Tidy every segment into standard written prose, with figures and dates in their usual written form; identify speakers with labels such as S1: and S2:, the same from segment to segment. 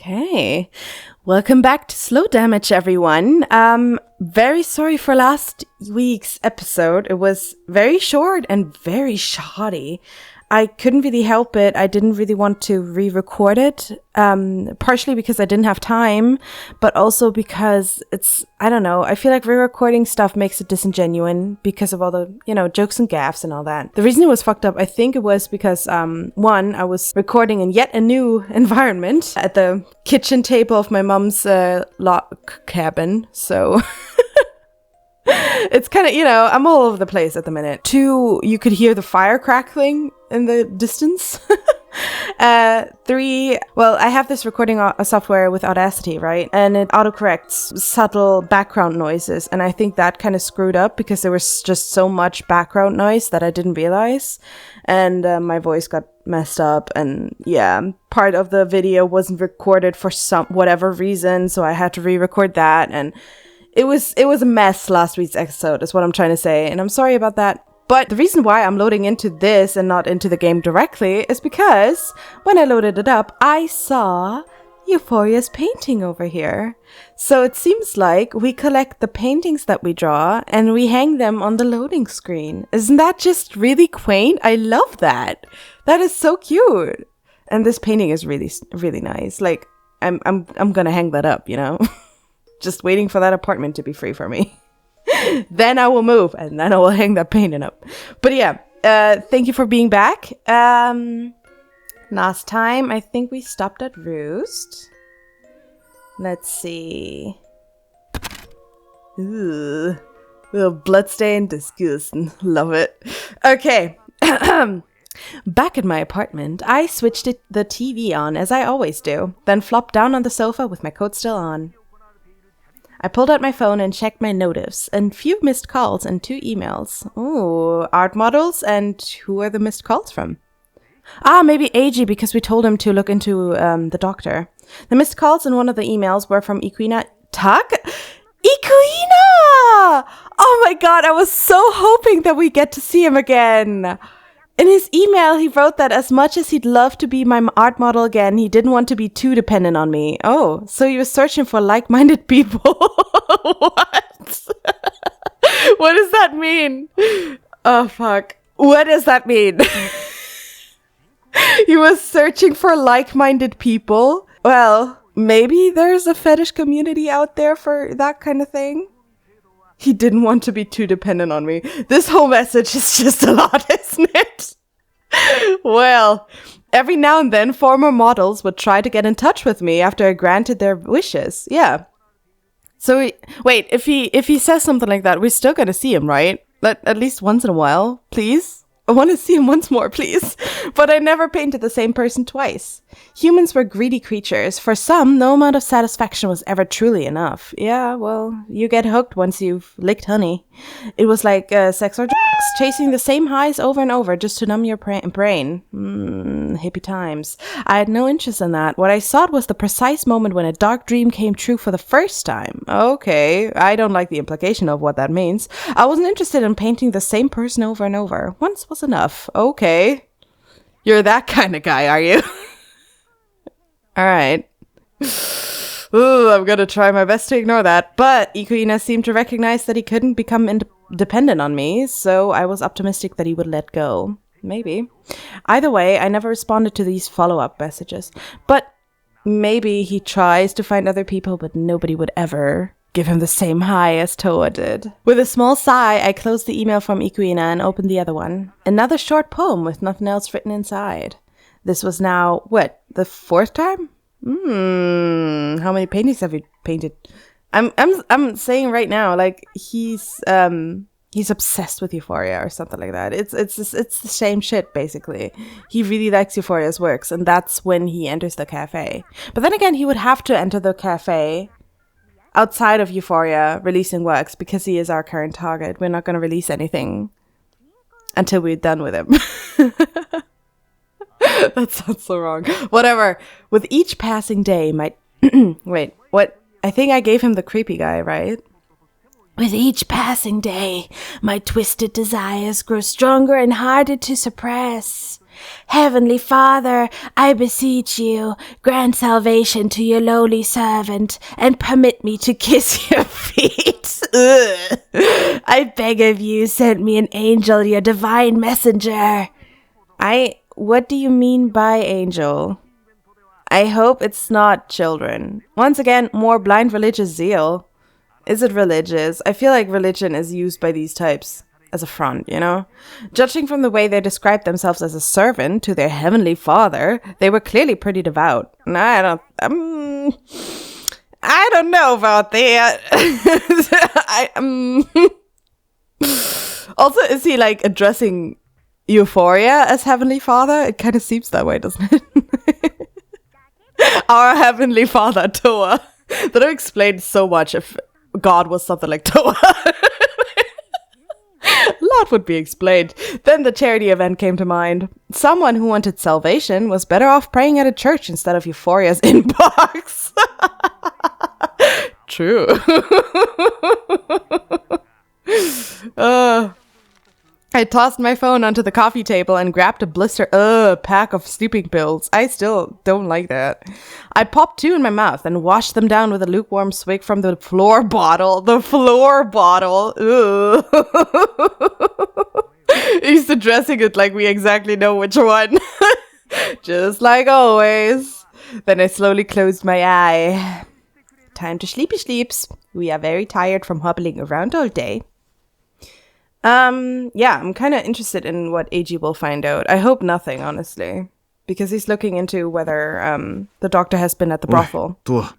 S1: Okay, welcome back to Slow Damage, everyone. Very sorry for last week's episode. It was very short and very shoddy. I couldn't really help it. I didn't really want to re-record it, partially because I didn't have time, but also because I don't know, I feel like re-recording stuff makes it disingenuous because of all the, jokes and gaffes and all that. The reason it was fucked up, I think it was because, one, I was recording in yet a new environment at the kitchen table of my mom's log cabin, so... It's kind of, I'm all over the place at the minute. 2, you could hear the fire crackling in the distance. 3, well, I have this recording software with Audacity, right? And it autocorrects subtle background noises. And I think that kind of screwed up because there was just so much background noise that I didn't realize. And my voice got messed up. And yeah, part of the video wasn't recorded for whatever reason. So I had to re-record that. And it was a mess last week's episode, is what I'm trying to say, and I'm sorry about that. But the reason why I'm loading into this and not into the game directly is because when I loaded it up, I saw Euphoria's painting over here. So it seems like we collect the paintings that we draw and we hang them on the loading screen. Isn't that just really quaint? I love that. That is so cute. And this painting is really, really nice. Like, I'm gonna hang that up, Just waiting for that apartment to be free for me. Then I will move, and then I will hang that painting up. But yeah, thank you for being back. Last time, I think we stopped at Roost. Let's see. Ooh. Little bloodstained, disgusting. Love it. Okay. Back at my apartment, I switched the TV on, as I always do, then flopped down on the sofa with my coat still on. I pulled out my phone and checked my notifs, and few missed calls and 2 emails. Ooh, art models, and who are the missed calls from? Maybe AG, because we told him to look into the doctor. The missed calls in one of the emails were from Ikuina. Ikuina! Oh my god, I was so hoping that we get to see him again. In his email, he wrote that as much as he'd love to be my art model again, he didn't want to be too dependent on me. Oh, so he was searching for like-minded people. What? What does that mean? Oh, fuck. What does that mean? He was searching for like-minded people? Well, maybe there's a fetish community out there for that kind of thing. He didn't want to be too dependent on me. This whole message is just a lot, isn't it? Well, every now and then, former models would try to get in touch with me after I granted their wishes. Yeah. So, wait, if he says something like that, we're still gonna see him, right? At least once in a while, please? I want to see him once more, please. But I never painted the same person twice. Humans were greedy creatures. For some, no amount of satisfaction was ever truly enough. Yeah, well, you get hooked once you've licked honey. It was like sex or drugs, chasing the same highs over and over just to numb your brain. Hippie times. I had no interest in that. What I sought was the precise moment when a dark dream came true for the first time. Okay, I don't like the implication of what that means. I wasn't interested in painting the same person over and over. Once was enough. Okay. You're that kind of guy, are you? All right. Ooh, I'm gonna try my best to ignore that. But Ikuina seemed to recognize that he couldn't become dependent on me, so I was optimistic that he would let go. Maybe. Either way, I never responded to these follow-up messages. But maybe he tries to find other people, but nobody would ever give him the same high as Toa did. With a small sigh, I closed the email from Ikuina and opened the other one. Another short poem with nothing else written inside. This was now, what, the 4th time? How many paintings have you painted? I'm saying right now, like, he's obsessed with Euphoria or something like that. It's the same shit, basically. He really likes Euphoria's works, and that's when he enters the cafe. But then again, he would have to enter the cafe outside of Euphoria releasing works because he is our current target. We're not going to release anything until we're done with him. That sounds so wrong. Whatever. With each passing day, wait, what? I think I gave him the creepy guy, right? With each passing day, my twisted desires grow stronger and harder to suppress.
S2: Heavenly Father, I beseech you, grant salvation to your lowly servant, and permit me to kiss your feet. Ugh. I beg of you, send me an angel, your divine messenger.
S1: What do you mean by angel? I hope it's not children. Once again, more blind religious zeal. Is it religious? I feel like religion is used by these types as a front, you know? Judging from the way they described themselves as a servant to their heavenly father, they were clearly pretty devout. I don't know about that. Also, is he like addressing Euphoria as heavenly father? It kind of seems that way, doesn't it? Our heavenly father, Toa. That would explain so much if God was something like Toa. A lot would be explained. Then the charity event came to mind. Someone who wanted salvation was better off praying at a church instead of Euphoria's inbox. True. I tossed my phone onto the coffee table and grabbed a pack of sleeping pills. I still don't like that. I popped 2 in my mouth and washed them down with a lukewarm swig from the floor bottle. The floor bottle. Ugh. He's addressing it like we exactly know which one. Just like always. Then I slowly closed my eye. Time to sleepy sleeps. We are very tired from hobbling around all day. Yeah, I'm kind of interested in what AG will find out. I hope nothing, honestly. Because he's looking into whether, the doctor has been at the brothel.
S3: Toa,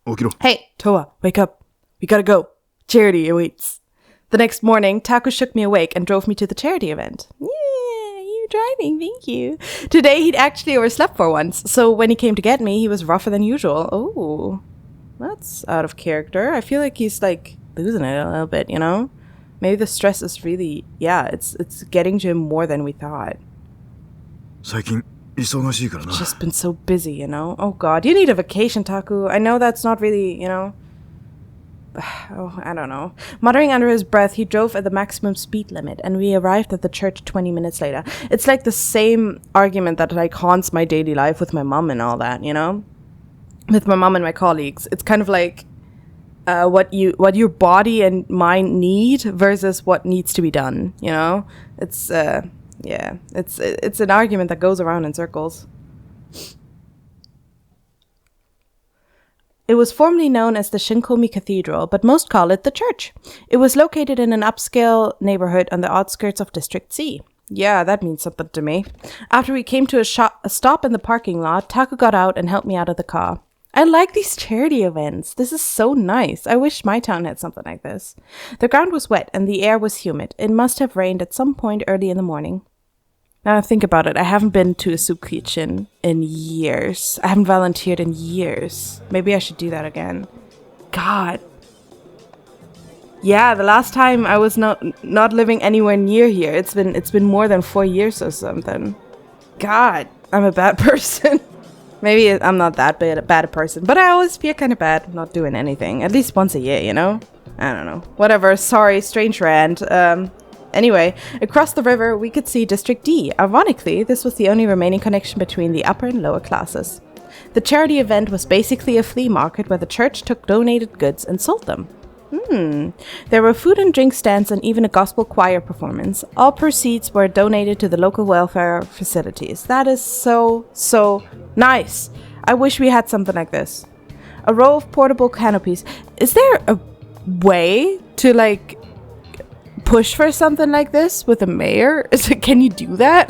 S3: okiro.
S1: Hey, Toa, wake up. We gotta go. Charity awaits. The next morning, Taku shook me awake and drove me to the charity event. Yeah, you're driving, thank you. Today, he'd actually overslept for once, so when he came to get me, he was rougher than usual. Oh, that's out of character. I feel like he's, like, losing it a little bit, you know? Maybe the stress is really, it's getting to him more than we thought. It's just been so busy, you know? Oh god, you need a vacation, Taku. I know that's not really, you know... Oh, I don't know. Muttering under his breath, he drove at the maximum speed limit, and we arrived at the church 20 minutes later. It's like the same argument that, like, haunts my daily life with my mom and all that, you know? With my mom and my colleagues. It's kind of like... what your body and mind need versus what needs to be done, you know? It's it's an argument that goes around in circles. It was formerly known as the Shinkomi Cathedral, but most call it the church. It was located in an upscale neighborhood on the outskirts of District C. Yeah, that means something to me. After we came to a stop in the parking lot, Taku got out and helped me out of the car. I like these charity events. This is so nice. I wish my town had something like this. The ground was wet and the air was humid. It must have rained at some point early in the morning. Now think about it. I haven't been to a soup kitchen in years. I haven't volunteered in years. Maybe I should do that again. God. Yeah, the last time I was not living anywhere near here. It's been more than 4 years or something. God, I'm a bad person. Maybe I'm not that bad a person, but I always feel kind of bad not doing anything. At least once a year, you know? I don't know. Whatever, sorry, strange rant. Anyway, across the river, we could see District D. Ironically, this was the only remaining connection between the upper and lower classes. The charity event was basically a flea market where the church took donated goods and sold them. There were food and drink stands and even a gospel choir performance. All proceeds were donated to the local welfare facilities. That is so nice. I wish we had something like this. A row of portable canopies. Is there a way to, like, push for something like this with the mayor? Can you do that?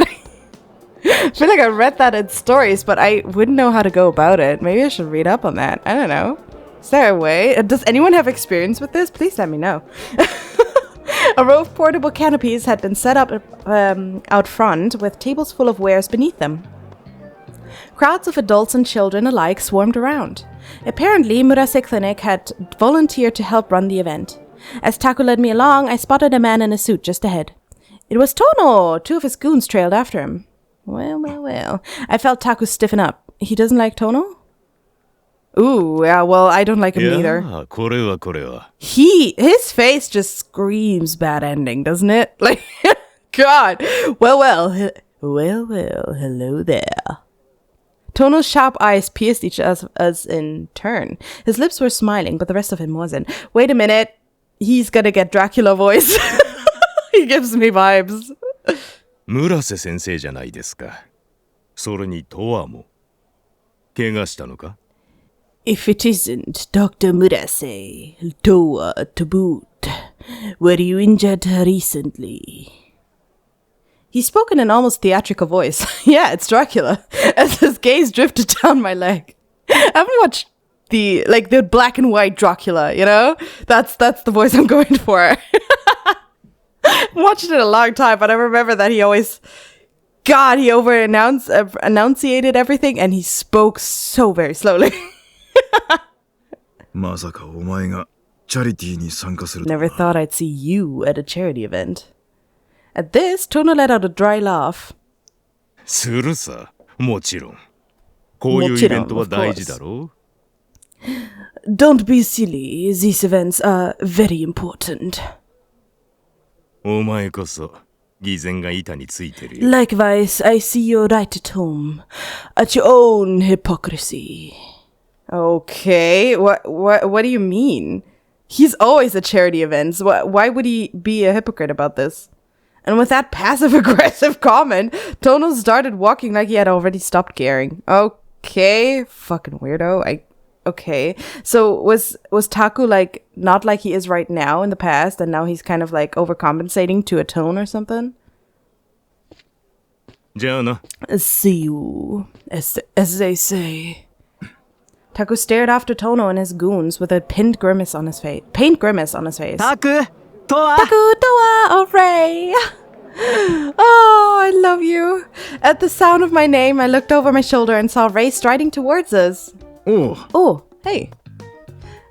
S1: I feel like I read that in stories, but I wouldn't know how to go about it. Maybe I should read up on that. I don't know. Is there a way? Does anyone have experience with this? Please let me know. A row of portable canopies had been set up out front with tables full of wares beneath them. Crowds of adults and children alike swarmed around. Apparently, Murase Clinic had volunteered to help run the event. As Taku led me along, I spotted a man in a suit just ahead. It was Tono! 2 of his goons trailed after him. Well. I felt Taku stiffen up. He doesn't like Tono? Ooh, yeah, well, I don't like him either. His face just screams bad ending, doesn't it? Like, God. Well, Well, hello there. Tono's sharp eyes pierced each of us in turn. His lips were smiling, but the rest of him wasn't. Wait a minute. He's gonna get Dracula voice. He gives me vibes.
S3: 村瀬先生じゃないですか。それにトアも。怪我したのか?
S2: If it isn't Dr. Murase, Toa to boot, were you injured recently?
S1: He spoke in an almost theatrical voice. Yeah, it's Dracula. As his gaze drifted down my leg. I haven't watched the black and white Dracula, you know? That's the voice I'm going for. I've watched it a long time, but I remember that he enunciated everything, and he spoke so very slowly.
S4: まさかお前がチャリティーに参加するとは。
S1: Never thought I'd see you at a charity event. At this, Tono let out a dry laugh.
S3: するさ。もちろん。こういうイベントは大事だろう?
S2: Don't be silly. These events are very important.
S3: お前こそ偽善が板についてるよ。
S2: Likewise, I see you're right at home. At your own hypocrisy.
S1: Okay, what do you mean? He's always at charity events. Why would he be a hypocrite about this? And with that passive-aggressive comment, Tono started walking like he had already stopped caring. Okay, fucking weirdo. Okay. So was Taku like not like he is right now in the past, and now he's kind of like overcompensating to atone or something?
S3: じゃあな。
S2: See you, as they say.
S1: Taku stared after Tono and his goons with a paint grimace on his face.
S5: Taku! Toa!
S1: Taku, Toa, oh Ray! Oh, I love you. At the sound of my name, I looked over my shoulder and saw Ray striding towards us.
S4: おう。
S1: Oh, hey.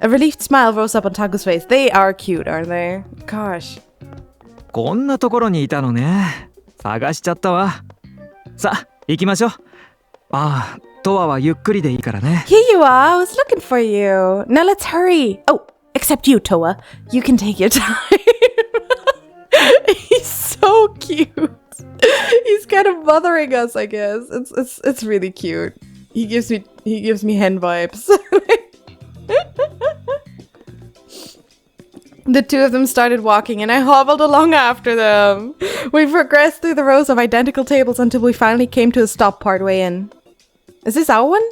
S1: A relieved smile rose up on Taku's face. They are cute, aren't they? Gosh.
S5: こんなところにいたのね。探しちゃったわ。さあ、行きましょう。ああ、トアはゆっくりでいいからね。
S1: Here you are. I was looking for you. Now let's hurry. Oh, except you, Toa. You can take your time. He's so cute. He's kind of mothering us, I guess. It's really cute. He gives me hen vibes. The two of them started walking, and I hobbled along after them. We progressed through the rows of identical tables until we finally came to a stop partway in. Is this our one?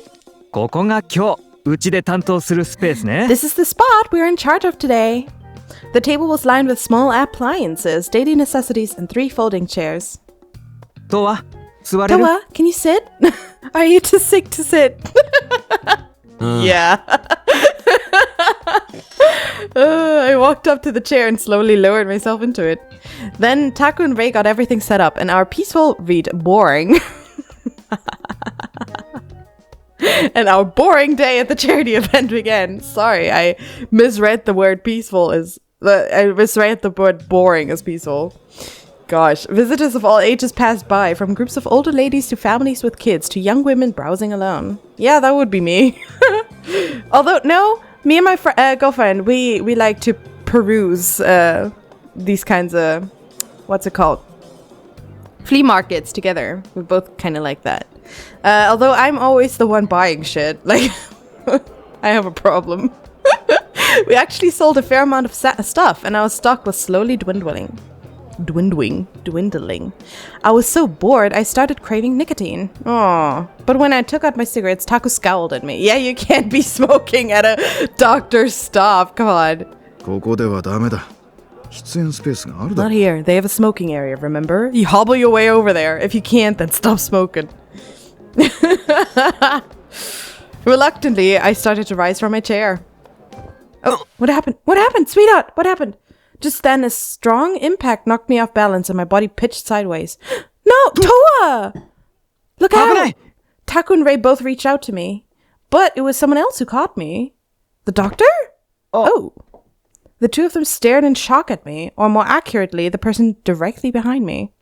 S5: ここが今日、うちで担当するスペースね。
S1: This is the spot we're in charge of today. The table was lined with small appliances, daily necessities, and 3 folding chairs.
S5: トア、座れる?
S1: Toa, can you sit? Are you too sick to sit? Yeah. I walked up to the chair and slowly lowered myself into it. Then Taku and Ray got everything set up, and our peaceful boring. And our boring day at the charity event began. Sorry, I misread the word peaceful I misread the word boring as peaceful. Gosh, visitors of all ages passed by, from groups of older ladies to families with kids to young women browsing alone. Yeah, that would be me. Although, no, me and my girlfriend, we like to peruse these kinds of, what's it called? Flea markets together. We both kind of like that. Although I'm always the one buying shit. Like, I have a problem. We actually sold a fair amount of stuff, and our stock was slowly dwindling. I was so bored, I started craving nicotine. Aww. But when I took out my cigarettes, Taku scowled at me. Yeah, you can't be smoking at a doctor's stop. Come on.
S4: ここではダメだ。喫煙スペースがあるだろ。
S1: Not here. They have a smoking area, remember? You hobble your way over there. If you can't, then stop smoking. Reluctantly, I started to rise from my chair. Oh, what happened? What happened, sweetheart? What happened? Just then, a strong impact knocked me off balance and my body pitched sideways. No, Toa! Look out! Taku and Ray both reached out to me. But it was someone else who caught me. The doctor? Oh. The two of them stared in shock at me, or more accurately, the person directly behind me.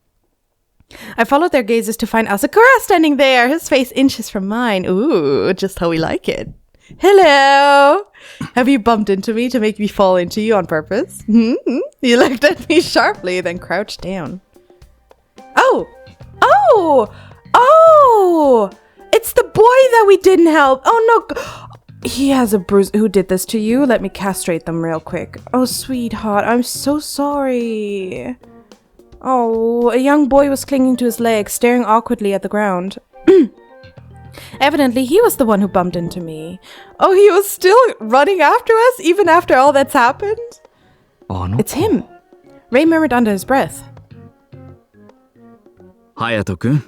S1: I followed their gazes to find Asakura standing there, his face inches from mine. Ooh, just how we like it. Hello! Have you bumped into me to make me fall into you on purpose? Mm-hmm. You looked at me sharply, then crouched down. Oh, Oh! Oh! It's the boy that we didn't help. Oh no. He has a bruise. Who did this to you? Let me castrate them real quick. Oh, sweetheart, I'm so sorry. Oh, a young boy was clinging to his leg, staring awkwardly at the ground. Evidently, he was the one who bumped into me. Oh, he was still running after us, even after all that's happened? It's him. Ray murmured under his breath.
S4: 隼人君、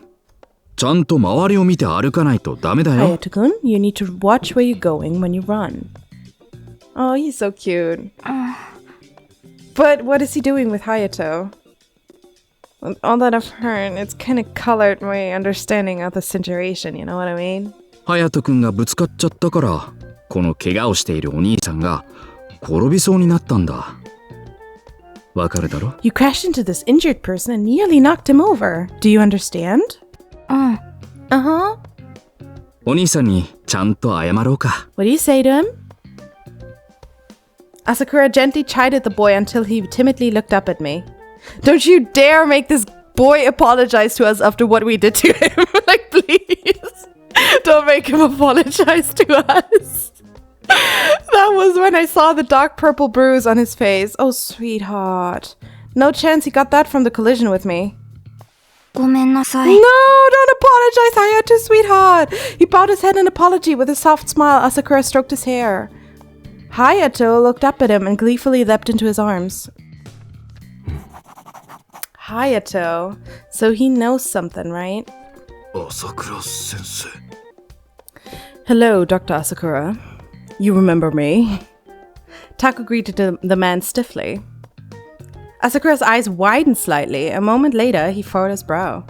S4: ちゃんと周りを見て歩かないとダメだよ。
S1: Hayato-kun, you need to watch where you're going when you run. Oh, he's so cute. But what is he doing with Hayato? All that I've heard, it's kind of colored my understanding of the situation, you know what I mean?
S4: 隼人君がぶつかっちゃったから、この怪我をしているお兄さんが転びそうになったんだ。わかるだろ?
S1: You crashed into this injured person and nearly knocked him over. Do you understand? Uh-huh.
S4: お兄さんにちゃんと謝ろうか。
S1: What do you say to him? Asakura gently chided the boy until he timidly looked up at me. Don't you dare make this boy apologize to us after what we did to him. Like, please. Don't make him apologize to us. That was when I saw the dark purple bruise on his face. Oh, sweetheart. No chance he got that from the collision with me.
S2: ごめんなさい。
S1: No, don't apologize, Hayato, sweetheart. He bowed his head in apology. With a soft smile, Asakura stroked his hair. Hayato looked up at him and gleefully leapt into his arms. Hayato. So he knows something, right?
S4: 朝倉先生。
S1: Hello, Dr. Asakura. You remember me? Taku greeted the man stiffly. Asakura's eyes widened slightly. A moment later, he furrowed his brow.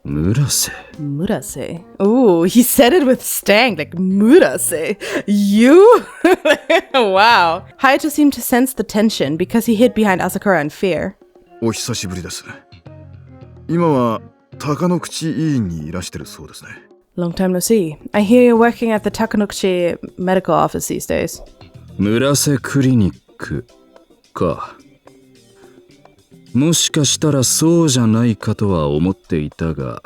S4: 村瀬。
S1: Murase. Ooh, he said it with stank, like Murase. You? Wow. Hayato seemed to sense the tension because he hid behind Asakura in fear.
S4: お久しぶりです。今は高野口医院にいらしてるそうですね。
S1: Long time no see. I hear you're working at the Takanokuchi medical office these days.
S4: 村瀬クリニックか。もしかしたらそうじゃないかとは思っていたが、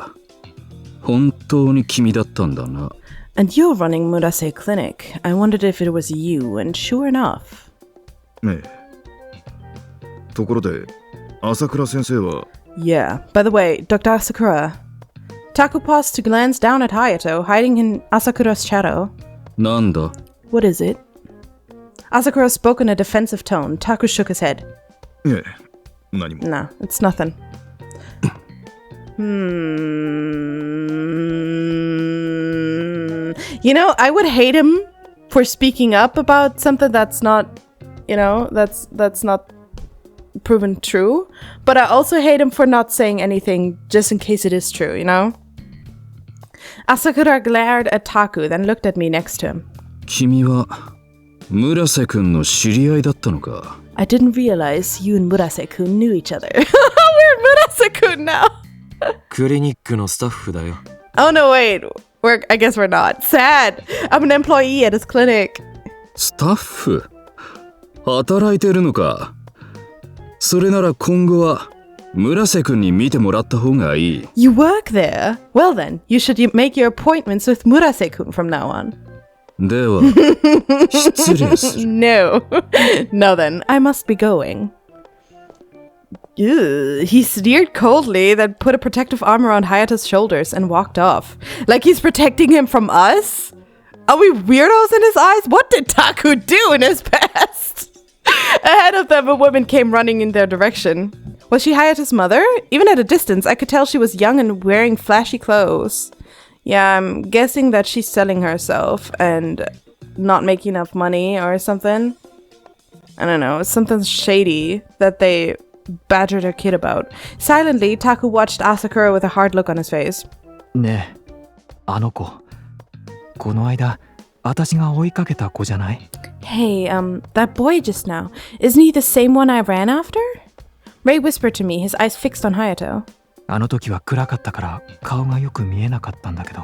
S4: 本当に君だったんだな。
S1: And you're running Murase Clinic. I wondered if it was you, and sure enough.
S4: ねえ。ところで、朝倉先生は。
S1: Yeah. By the way, Dr. Asakura. Taku paused to glance down at Hayato, hiding in Asakura's shadow.
S4: なんだ?
S1: What is it? Asakura spoke in a defensive tone. Taku shook his head.
S4: いえ、何も。
S1: No, it's nothing. You know, I would hate him for speaking up about something that's not, you know, that's not proven true. But I also hate him for not saying anything just in case it is true, you know? Asakura glared at Taku, then looked at me next to him.
S4: 君は村瀬君の知り合いだったのか。
S1: I didn't realize you and Murase-kun knew each other. We're Murase-kun now.
S6: クリニックのスタッフだよ。
S1: Oh no, wait. I guess we're not. Sad. I'm an employee at his clinic.
S4: スタッフ？働いてるのか。それなら今後は村瀬君に見てもらった方がいい。
S1: You work there? Well then, you should make your appointments with Murase-kun from now on.
S4: では、失礼する。
S1: No. No then, I must be going. Ew. He sneered coldly, then put a protective arm around Hayato's shoulders and walked off. Like he's protecting him from us? Are we weirdos in his eyes? What did Taku do in his past? Ahead of them, a woman came running in their direction. Was she Hayato's mother? Even at a distance, I could tell she was young and wearing flashy clothes. Yeah, I'm guessing that she's selling herself and not making enough money or something. I don't know, it's something shady that they badgered her kid about. Silently, Taku watched Asakura with a hard look on his face.
S5: ねえ、あの子、この間、私が追いかけた子じゃない？
S1: Hey, that boy just now, isn't he the same one I ran after? Ray whispered to me, his eyes fixed on Hayato.
S5: あの時は暗かったから顔がよく見えなかったんだけど、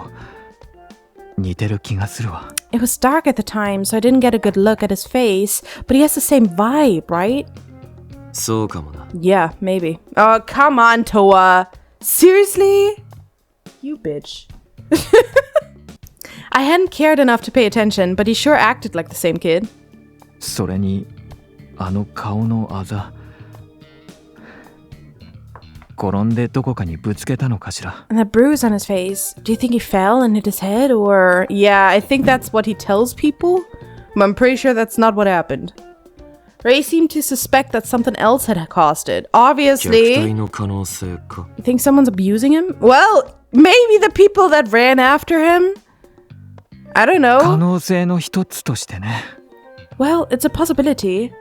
S5: 似てる気がするわ。
S1: It was dark at the time, so I didn't get a good look at his face, but he has the same vibe, right?
S6: そうかもな。
S1: Yeah, maybe. Oh, come on, Toa. Seriously? you, bitch. I hadn't cared enough to pay attention, but he sure acted like the same kid.
S5: それにあの顔のあざ、転んでどこかにぶつけたのかしら。
S1: And that bruise on his face. Do you think he fell and hit his head? Or... Yeah, I think that's what he tells people. But I'm pretty sure that's not what happened. Ray seemed to suspect that something else had caused it.
S6: 虐
S1: Obviously.
S6: 待の可能性か。
S1: You think someone's abusing him? Well, maybe the people that ran after him? I don't
S5: 可
S1: know.
S5: 能性の一つとしてね。
S1: Well, it's a possibility.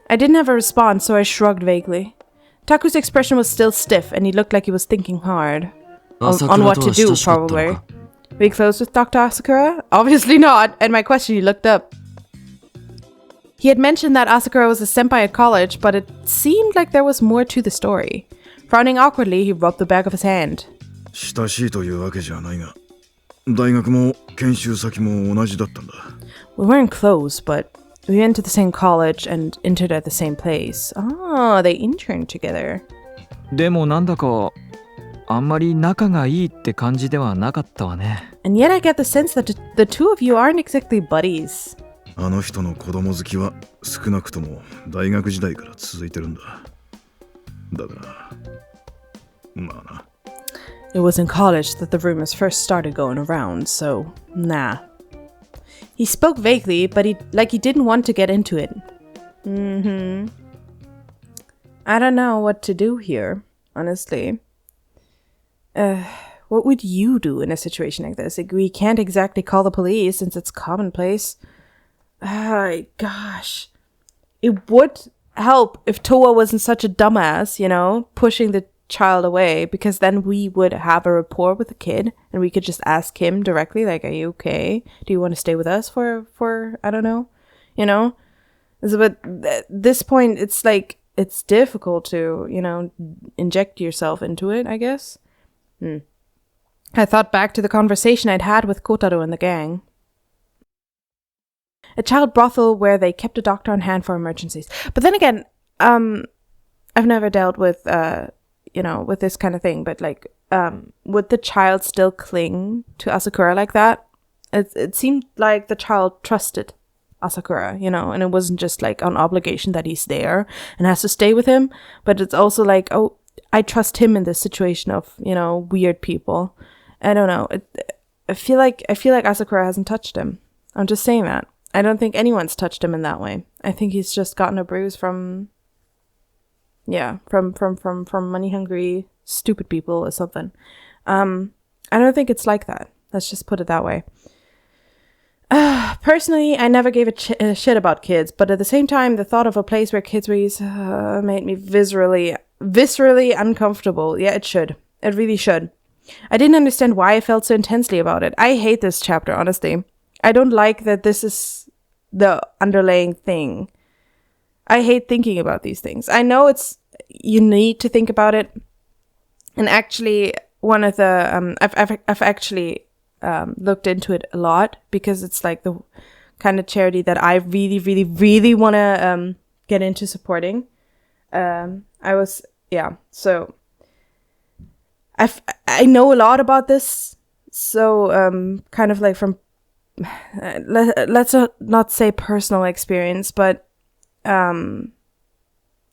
S1: I didn't have a response, so I shrugged vaguely. Taku's expression was still stiff, and he looked like he was thinking hard. On what to do, probably. Were you close with Dr. Asakura? Obviously not. At my question, he looked up. He had mentioned that Asakura was a senpai at college, but it seemed like there was more to the story. Frowning awkwardly, he rubbed the back of his hand.
S7: 親しいというわけじゃないが、大学も研修先も同じだったんだ。
S1: We weren't close, but we went to the same college and entered at the same place. Ah, they interned together.
S5: でもなんだかあんまり仲がいいって感じではなかったわね。
S1: And yet I get the sense that the two of you aren't exactly buddies.
S7: あの人の子供好きは少なくとも大学時代から続いてるんだ。だから、まあな。
S1: It was in college that the rumors first started going around, so nah. He spoke vaguely, but he didn't want to get into it. I don't know what to do here, honestly. What would you do in a situation like this? Like, we can't exactly call the police since it's commonplace. Gosh. It would help if Toa wasn't such a dumbass, you know, pushing the child away, because then we would have a rapport with the kid and we could just ask him directly, like, are you okay? Do you want to stay with us for I don't know, you know? But at this point, it's like, it's difficult to, you know, inject yourself into it, I guess. I thought back to the conversation I'd had with Kotaro and the gang. A child brothel where they kept a doctor on hand for emergencies. But then again, I've never dealt with, you know, with this kind of thing, but like, would the child still cling to Asakura like that? It seemed like the child trusted Asakura, you know, and it wasn't just like an obligation that he's there and has to stay with him, but it's also like, oh, I trust him in this situation of, you know, weird people. I don't know. I feel like Asakura hasn't touched him. I'm just saying that. I don't think anyone's touched him in that way. I think he's just gotten a bruise from money hungry stupid people or something. I don't think it's like that. Let's just put it that way. Personally, I never gave a shit about kids, but at the same time, the thought of a place where kids were used made me viscerally uncomfortable. Yeah, it should. It really should. I didn't understand why I felt so intensely about it. I hate this chapter, honestly. I don't like that this is the underlying thing. I hate thinking about these things. I know you need to think about it. And actually, one of the I've actually looked into it a lot, because it's like the kind of charity that I really, really, really want to get into supporting. So I know a lot about this. So kind of like from let's not say personal experience, but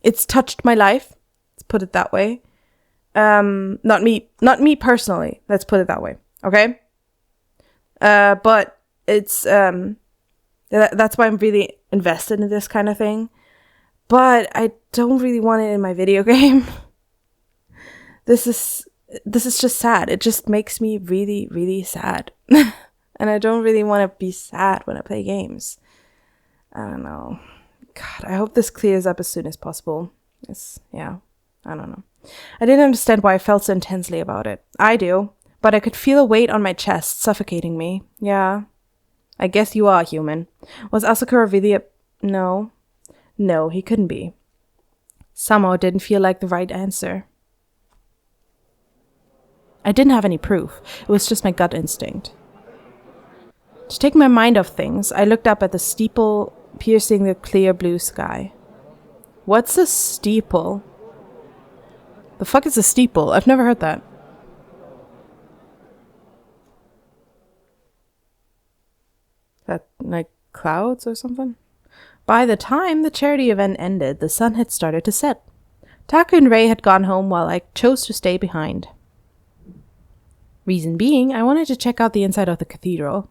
S1: it's touched my life. Let's put it that way. Not me personally. Let's put it that way. Okay. But it's that's why I'm really invested in this kind of thing. But I don't really want it in my video game. This is just sad. It just makes me really, really sad. And I don't really want to be sad when I play games. I don't know. God, I hope this clears up as soon as possible. I don't know. I didn't understand why I felt so intensely about it. I do, but I could feel a weight on my chest suffocating me. Yeah. I guess you are human. Was Asakura really No. No, he couldn't be. Somehow it didn't feel like the right answer. I didn't have any proof. It was just my gut instinct. To take my mind off things, I looked up at the steeple piercing the clear blue sky. What's a steeple? The fuck is a steeple? I've never heard that. That, like, clouds or something? By the time the charity event ended, the sun had started to set. Taku and Ray had gone home while I chose to stay behind. Reason being, I wanted to check out the inside of the cathedral.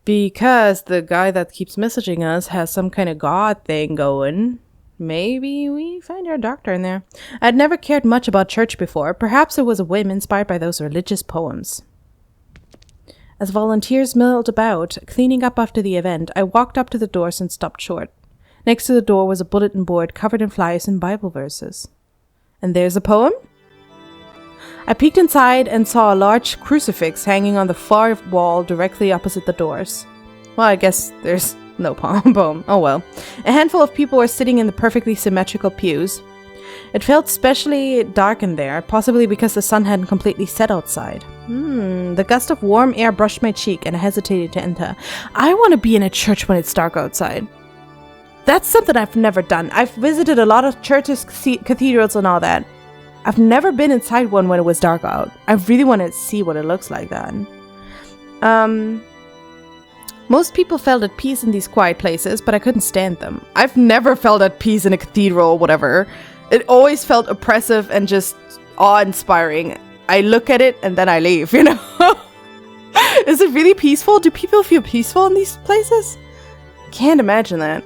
S1: Because the guy that keeps messaging us has some kind of god thing going. Maybe we find our doctor in there. I'd never cared much about church before. Perhaps it was a whim inspired by those religious poems. As volunteers milled about, cleaning up after the event, I walked up to the doors and stopped short. Next to the door was a bulletin board covered in flyers and Bible verses. And there's a poem? I peeked inside and saw a large crucifix hanging on the far wall directly opposite the doors. Well, I guess there's no poem. Oh well. A handful of people were sitting in the perfectly symmetrical pews. It felt especially dark in there, possibly because the sun hadn't completely set outside. The gust of warm air brushed my cheek and I hesitated to enter. I want to be in a church when it's dark outside. That's something I've never done. I've visited a lot of churches, cathedrals and all that. I've never been inside one when it was dark out. I really want to see what it looks like then. Most people felt at peace in these quiet places, but I couldn't stand them. I've never felt at peace in a cathedral or whatever. It always felt oppressive and just awe-inspiring. I look at it and then I leave, you know? Is it really peaceful? Do people feel peaceful in these places? Can't imagine that.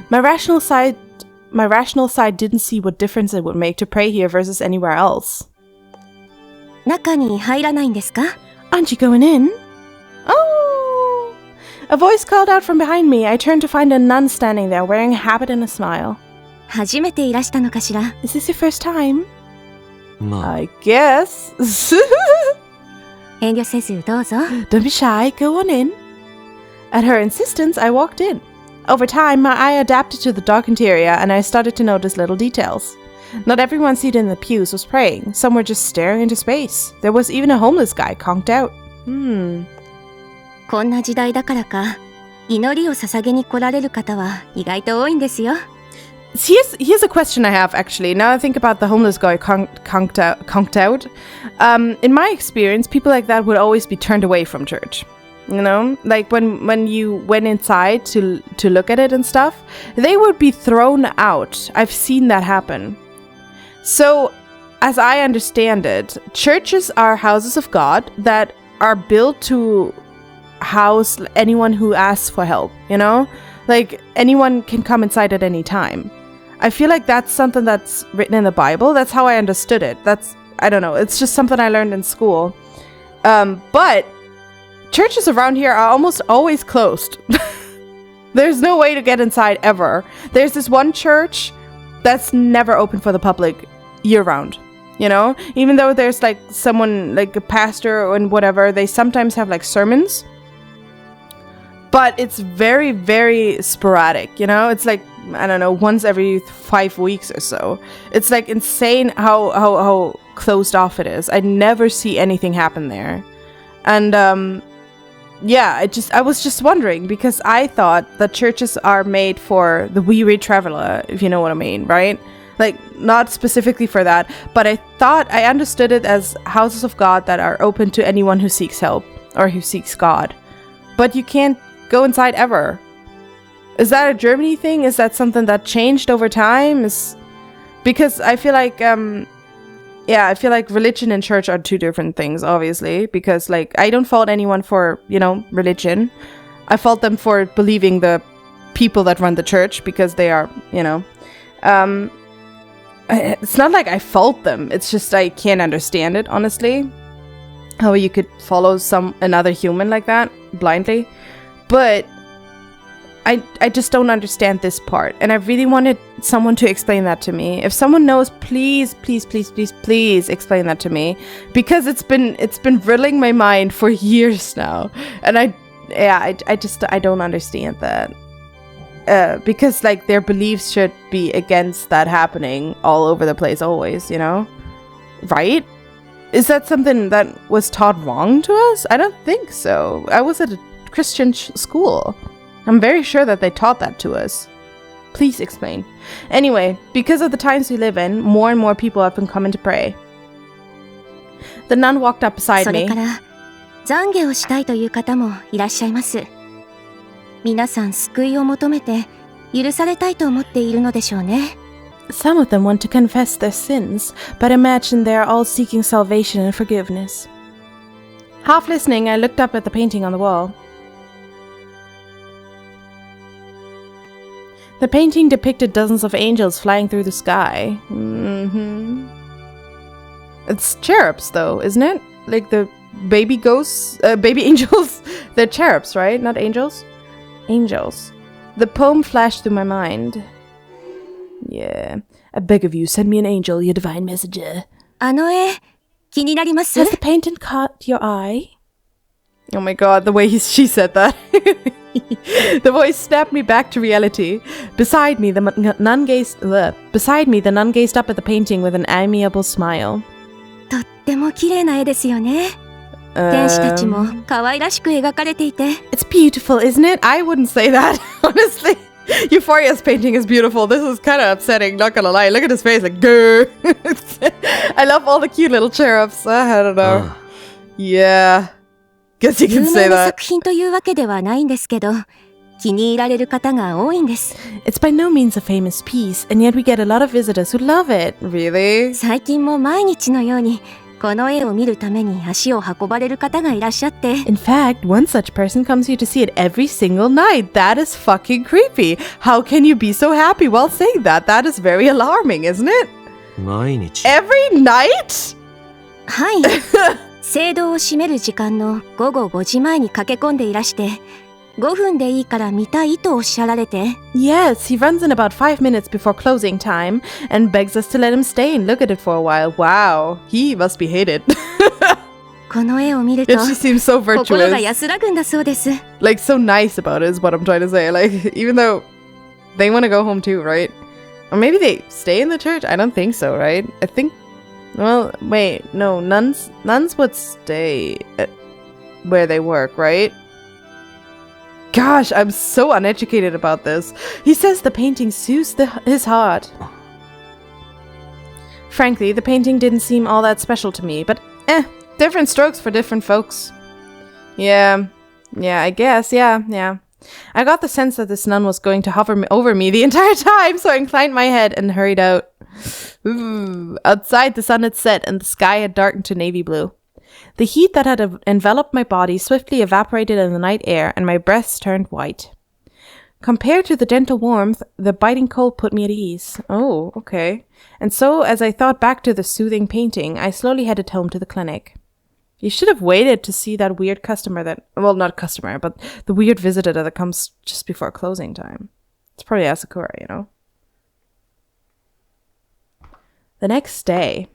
S1: My rational side didn't see what difference it would make to pray here versus anywhere else.
S2: 中に入らないんですか?
S1: Aren't you going in? Oh! A voice called out from behind me. I turned to find a nun standing there wearing a habit and a smile.
S2: 初めていらしたのかしら?
S1: Is this your first time?
S6: まあ、
S1: I guess.
S2: 遠慮せずどうぞ.
S1: Don't be shy, go on in. At her insistence, I walked in. Over time, my eye adapted to the dark interior and I started to notice little details. Not everyone seated in the pews was praying. Some were just staring into space. There was even a homeless guy conked out.
S2: こんな時代だからか、祈りを捧げに来られる方は意外と多いんですよ。
S1: Here's a question I have actually. Now I think about the homeless guy conked out. In my experience, people like that would always be turned away from church. You know, like when you went inside to look at it and stuff, they would be thrown out. I've seen that happen. So, as I understand it, churches are houses of God that are built to house anyone who asks for help, you know? Like, anyone can come inside at any time. I feel like that's something that's written in the Bible. That's how I understood it. I don't know, it's just something I learned in school. But churches around here are almost always closed. There's no way to get inside ever. There's this one church that's never open for the public year-round. You know? Even though there's like someone, like a pastor or whatever, they sometimes have like sermons. But it's very, very sporadic, you know? It's like, I don't know, once every 5 weeks or so. It's like insane how closed off it is. I never see anything happen there. And, yeah, I was just wondering, because I thought that churches are made for the weary traveler, if you know what I mean, right? Like, not specifically for that, but I thought I understood it as houses of God that are open to anyone who seeks help, or who seeks God. But you can't go inside ever. Is that a Germany thing? Is that something that changed over time? Because I feel like, I feel like religion and church are two different things, obviously, because, like, I don't fault anyone for, you know, religion. I fault them for believing the people that run the church, because they are, you know, it's not like I fault them. It's just I can't understand it, honestly, how you could follow another human like that blindly. But I just don't understand this part, and I really wanted someone to explain that to me. If someone knows, please explain that to me, because it's been riddling my mind for years now, and I don't understand that. Because, like, their beliefs should be against that happening all over the place always, you know? Right? Is that something that was taught wrong to us? I don't think so. I was at a Christian school. I'm very sure that they taught that to us. Please explain. Anyway, because of the times we live in, more and more people have been coming to pray. The nun walked up beside me.
S2: それから懺悔をしたいという方もいらっしゃいます。皆さん救いを求めて許されたいと思っているのでしょうね。
S1: Some of them want to confess their sins, but imagine they are all seeking salvation and forgiveness. Half listening, I looked up at the painting on the wall. The painting depicted dozens of angels flying through the sky. It's cherubs, though, isn't it? Like the baby ghosts, baby angels? They're cherubs, right? Not angels? Angels. The poem flashed through my mind. Yeah. I beg of you, send me an angel, your divine messenger.
S2: あの絵、気になります？
S1: Has the painting caught your eye? Oh my god, the way she said that. The voice snapped me back to reality. Beside me, the nun gazed up at the painting with an amiable smile.
S2: とっても綺麗な絵ですよね。天使たちも可愛らしく描かれていて。
S1: It's beautiful, isn't it? I wouldn't say that, honestly. Euphoria's painting is beautiful. This is kind of upsetting, not gonna lie. Look at his face, like, grr. I love all the cute little cherubs. I don't know. Yeah. Guess you can say
S2: 有名な
S1: that.
S2: 作品というわけではないんですけど、気に入られる方が多いんです。
S1: It's by no means a famous piece, and yet we get a lot of visitors who love it. Really?
S2: 最近も毎日のようにこの絵を見るために足を運ばれる方がいらっしゃって。
S1: In fact, one such person comes here to see it every single night. That is fucking creepy. How can you be so happy while saying that? That is very alarming, isn't it?
S6: 毎日
S1: Every night?
S2: はい。聖堂を閉める時間の午後5時前に駆け込んでいらして、5分でいいから見たいとおっしゃられて。
S1: Yes, he runs in about 5 minutes before closing time and begs us to let him stay and look at it for a while. Wow, he must be hated.
S2: この絵を見ると
S1: She seems so
S2: 心が
S1: virtuous.
S2: 安らぐんだそうです。
S1: Like, so nice about it is what I'm trying to say. Like, even though they want to go home too, right? Or maybe they stay in the church? I don't think so, right? I think... Well, wait, no, nuns would stay at where they work, right? Gosh, I'm so uneducated about this. He says the painting soothes his heart. Frankly, the painting didn't seem all that special to me, but different strokes for different folks. Yeah, I guess, yeah. I got the sense that this nun was going to hover over me the entire time, so I inclined my head and hurried out. Ooh. Outside, the sun had set and the sky had darkened to navy blue. The heat that had enveloped my body swiftly evaporated in the night air, and my breath turned white. Compared to the gentle warmth, the biting cold put me at ease. Oh, okay. And so, as I thought back to the soothing painting, I slowly headed home to the clinic. You should have waited to see that weird customer that... Well, not customer, but the weird visitor that comes just before closing time. It's probably Asakura, you know? The next day...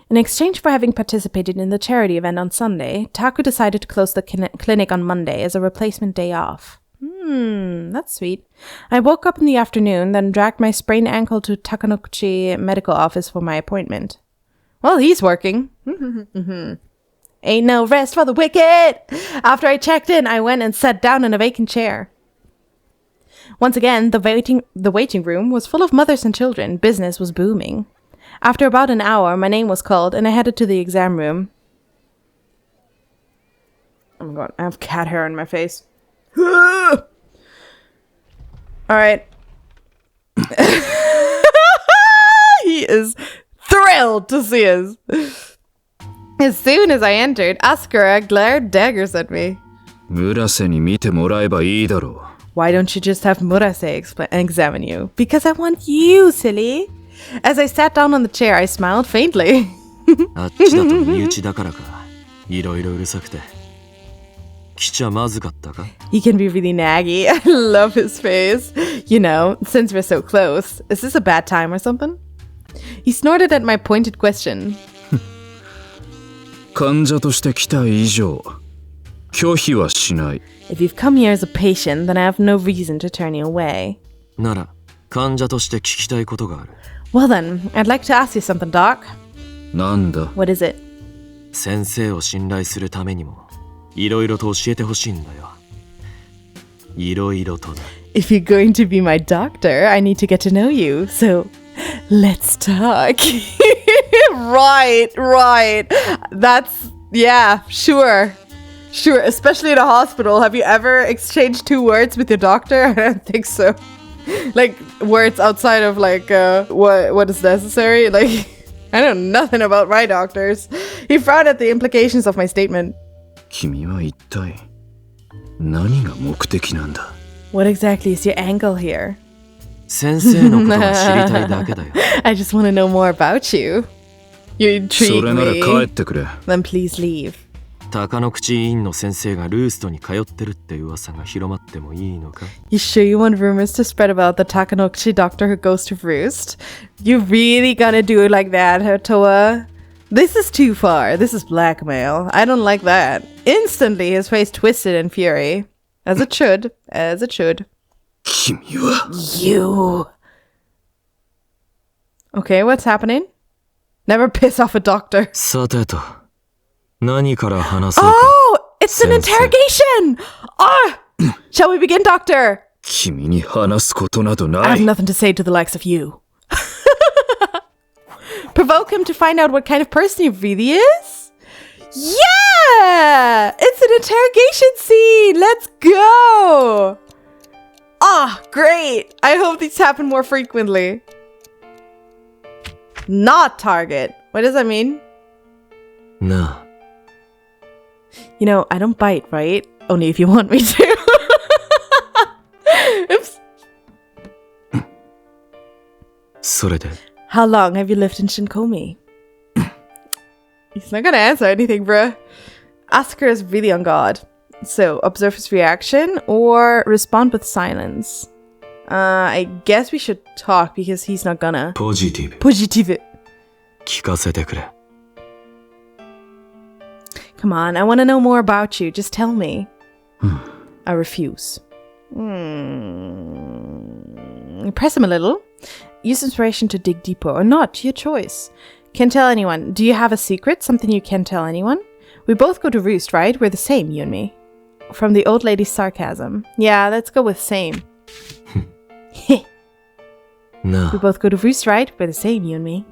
S1: In exchange for having participated in the charity event on Sunday, Taku decided to close the clinic on Monday as a replacement day off. That's sweet. I woke up in the afternoon, then dragged my sprained ankle to Takanoguchi medical office for my appointment. Well, he's working. Ain't no rest for the wicked! After I checked in, I went and sat down in a vacant chair. Once again, the waiting room was full of mothers and children. Business was booming. After about an hour, my name was called, and I headed to the exam room. Oh my god, I have cat hair on my face. Alright. He is thrilled to see us. As soon as I entered, Asakura glared daggers at me.
S4: 村瀬に見てもらえばいいだろ
S1: Why don't you just have Murase examine you? Because I want you, silly. As I sat down on the chair, I smiled faintly.
S6: あっちだと身内だからか。いろいろうるさくて。来ちゃまずかったか
S1: He can be really naggy. I love his face. You know, since we're so close. Is this a bad time or something? He snorted at my pointed question.
S4: 患者として来た以上拒否はしない
S1: If you've come here as a patient, then I have no reason to turn you away.
S6: なら患者として聞きたいことがある。
S1: Well then, I'd like to ask you something, Doc.
S4: なんだ
S1: What is it?
S6: 先生を信頼するためにもいろいろと教えてほしいんだよ。いろいろとだ。
S1: If you're going to be my doctor, I need to get to know you. So, let's talk. Right. That's, yeah, sure. Especially in a hospital. Have you ever exchanged 2 words with your doctor? I don't think so. Like, words outside of, like, what is necessary? Like, I know nothing about my doctors. He frowned at the implications of my statement.
S4: 君は一体何が目的なんだ
S1: What exactly is your angle here?
S6: 先生のことが知りたいだけだよ。
S1: I just want to know more about you. You
S4: そ
S1: intrigue
S4: れなら
S1: me.
S4: 帰ってくれ
S1: Then please leave.
S6: 鷹の口医院の先生がルーストに通ってるって噂が広まってもいいのか
S1: You sure you want rumors to spread about the Takanochi doctor who goes to roost? You really gonna do it like that, Toa? This is too far. This is blackmail. I don't like that. Instantly, his face twisted in fury. As it should.
S4: 君は
S1: You. Okay, what's happening? Never piss off a doctor.
S6: さてと何から話そうか
S1: Oh, it's an
S6: Sensei.
S1: interrogation. Shall we begin, doctor?
S4: 君に話すことなど
S1: I
S4: な
S1: have
S4: い
S1: nothing to say to the likes of you. Provoke him to find out what kind of person he really is? Yeah! It's an interrogation scene! Let's go! Great! I hope these happen more frequently. Not target. What does that mean?
S6: なあ
S1: You know, I don't bite, right? Only if you want me to. Oops.
S6: それで
S1: How long have you lived in Shinkomi? He's not gonna answer anything, bruh. Asuka is really on guard. So, observe his reaction or respond with silence. I guess we should talk because he's not gonna.
S6: ポジティブ
S1: Positive.
S6: 聞かせてくれ
S1: Come on, I want to know more about you. Just tell me. I refuse. Press him a little. Use inspiration to dig deeper or not. Your choice. Can't tell anyone. Do you have a secret? Something you can't tell anyone? We both go to roost, right? We're the same, you and me. From the old lady's sarcasm. Yeah, let's go with same.
S6: な
S1: We
S6: あ
S1: both go to roost, right? We're the same, you and me.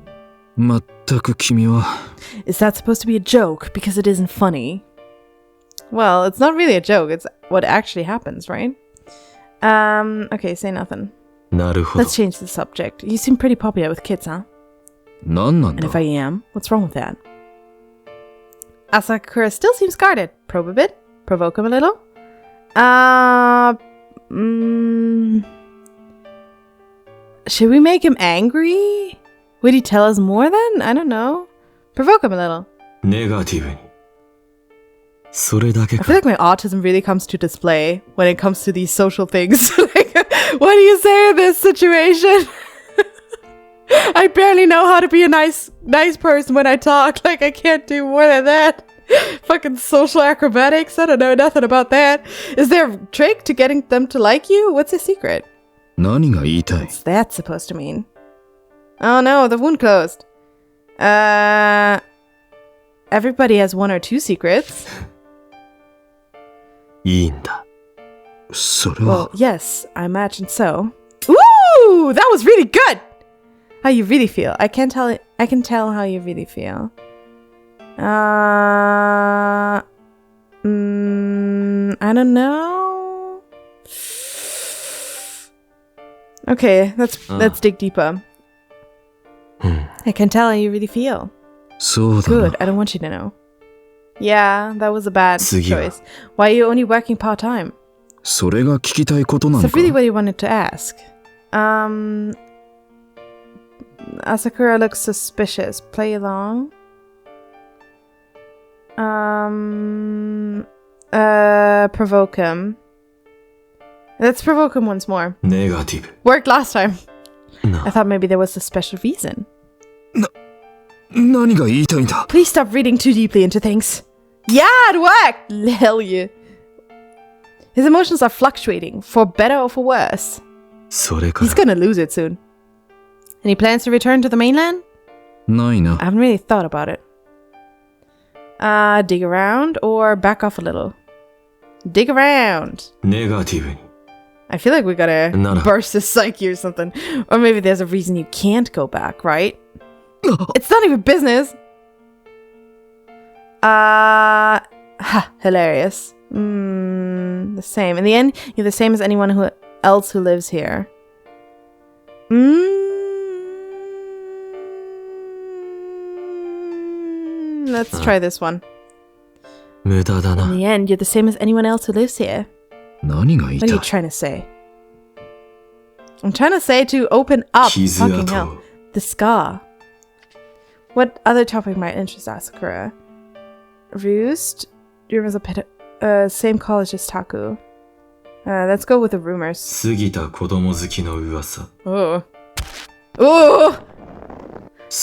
S4: 全く君は
S1: Is that supposed to be a joke? Because it isn't funny. Well, it's not really a joke. It's what actually happens, right? Okay, say nothing.
S6: なるほど
S1: Let's change the subject. You seem pretty popular with kids, huh?
S4: 何なん
S1: And
S4: だ
S1: if I am, what's wrong with that? Asakura still seems guarded. Probe a bit. Provoke him a little. Should we make him angry? Would he tell us more then? I don't know. Provoke him a little.
S6: ネガティブにそれだけ
S1: I
S6: か
S1: feel like my autism really comes to display when it comes to these social things. Like, what do you say in this situation? I barely know how to be a nice person when I talk. Like, I can't do more than that. Fucking social acrobatics. I don't know nothing about that. Is there a trick to getting them to like you? What's the secret?
S4: 何が言いたい
S1: What's that supposed to mean? Oh no, the wound closed. Everybody has 1 or 2 secrets.
S6: いいんだ
S4: それは
S1: Well, yes, I imagine so. Woo! That was really good! How you really feel. I can tell how you really feel. I don't know. Okay, let's dig deeper. I can tell how you really feel.
S4: そうだ
S1: Good,
S4: な
S1: I don't want you to know. Yeah, that was a bad
S6: 次は
S1: choice. Why are you only working part-time?
S4: それが聞きたいことな
S1: Is
S4: の
S1: that
S4: か
S1: really what you wanted to ask? Asakura looks suspicious. Play along. Provoke him. Let's provoke him once more.
S6: ネガティブ
S1: Worked last time.
S6: な
S1: I thought maybe there was a special reason.
S4: 何が言いたいんだ
S1: Please stop reading too deeply into things. Yeah, it worked! Hell yeah. His emotions are fluctuating, for better or for worse.
S6: それか
S1: He's
S6: ら
S1: gonna lose it soon. Any plans to return to the mainland?
S4: ないな
S1: I haven't really thought about it. Dig around or back off a little? Dig around.
S6: ネガティブに
S1: I feel like we gotta
S6: No.
S1: burst his psyche or something. Or maybe there's a reason you can't go back, right? It's not even business. Hilarious. The same. In the end, you're the same as anyone else who lives here. Let's try this one.
S6: 無駄だ
S1: In
S6: な。
S1: the end, you're the same as anyone else who lives here.
S4: 何が言い
S1: What are
S4: た
S1: you
S4: い
S1: trying to say? I'm trying to say to open up.
S6: 傷
S1: Fucking
S6: 跡
S1: hell. The scar. What other topic might interest Asakura? Roost? Rumors of same college as Taku. Let's go with the rumors.
S6: 過ぎた子供好きの噂。
S1: Oh. Oh!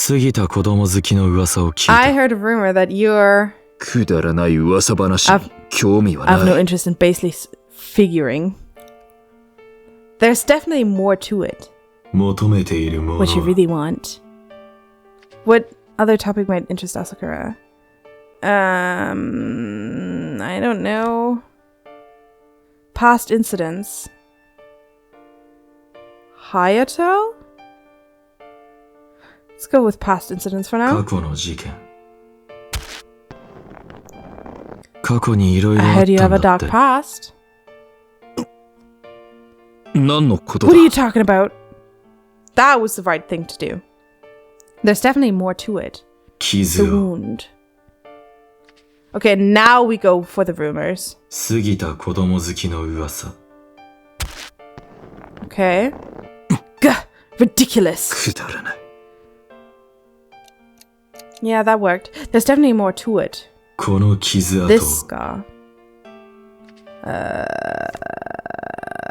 S6: 過ぎた子供好きの噂を聞い
S1: I
S6: た。
S1: heard a rumor that you're...
S4: くだらない噂話に興味は
S1: I have
S4: な
S1: no
S4: い。
S1: interest in basically figuring. There's definitely more to it.
S6: 求めているもの
S1: What you
S6: は
S1: really want. What other topic might interest Asakura? I don't know. Past incidents. Hayato? Let's go with past incidents for
S6: 過
S1: now.
S6: 去の事件。過去にいろいろ
S1: I
S6: あっ
S1: heard you
S6: た
S1: have
S6: ん
S1: a
S6: だっ
S1: dark
S6: て。
S1: past.
S4: 何のこと
S1: What
S4: だ
S1: are you talking about? That was the right thing to do. There's definitely more to it.
S6: 傷
S1: The
S6: を
S1: wound. Okay, now we go for the rumors.
S6: 過ぎた子供好きの噂。
S1: Okay. Gah! Ridiculous.
S4: くだらない。
S1: Yeah, that worked. There's definitely more to it.
S6: この傷跡
S1: This scar.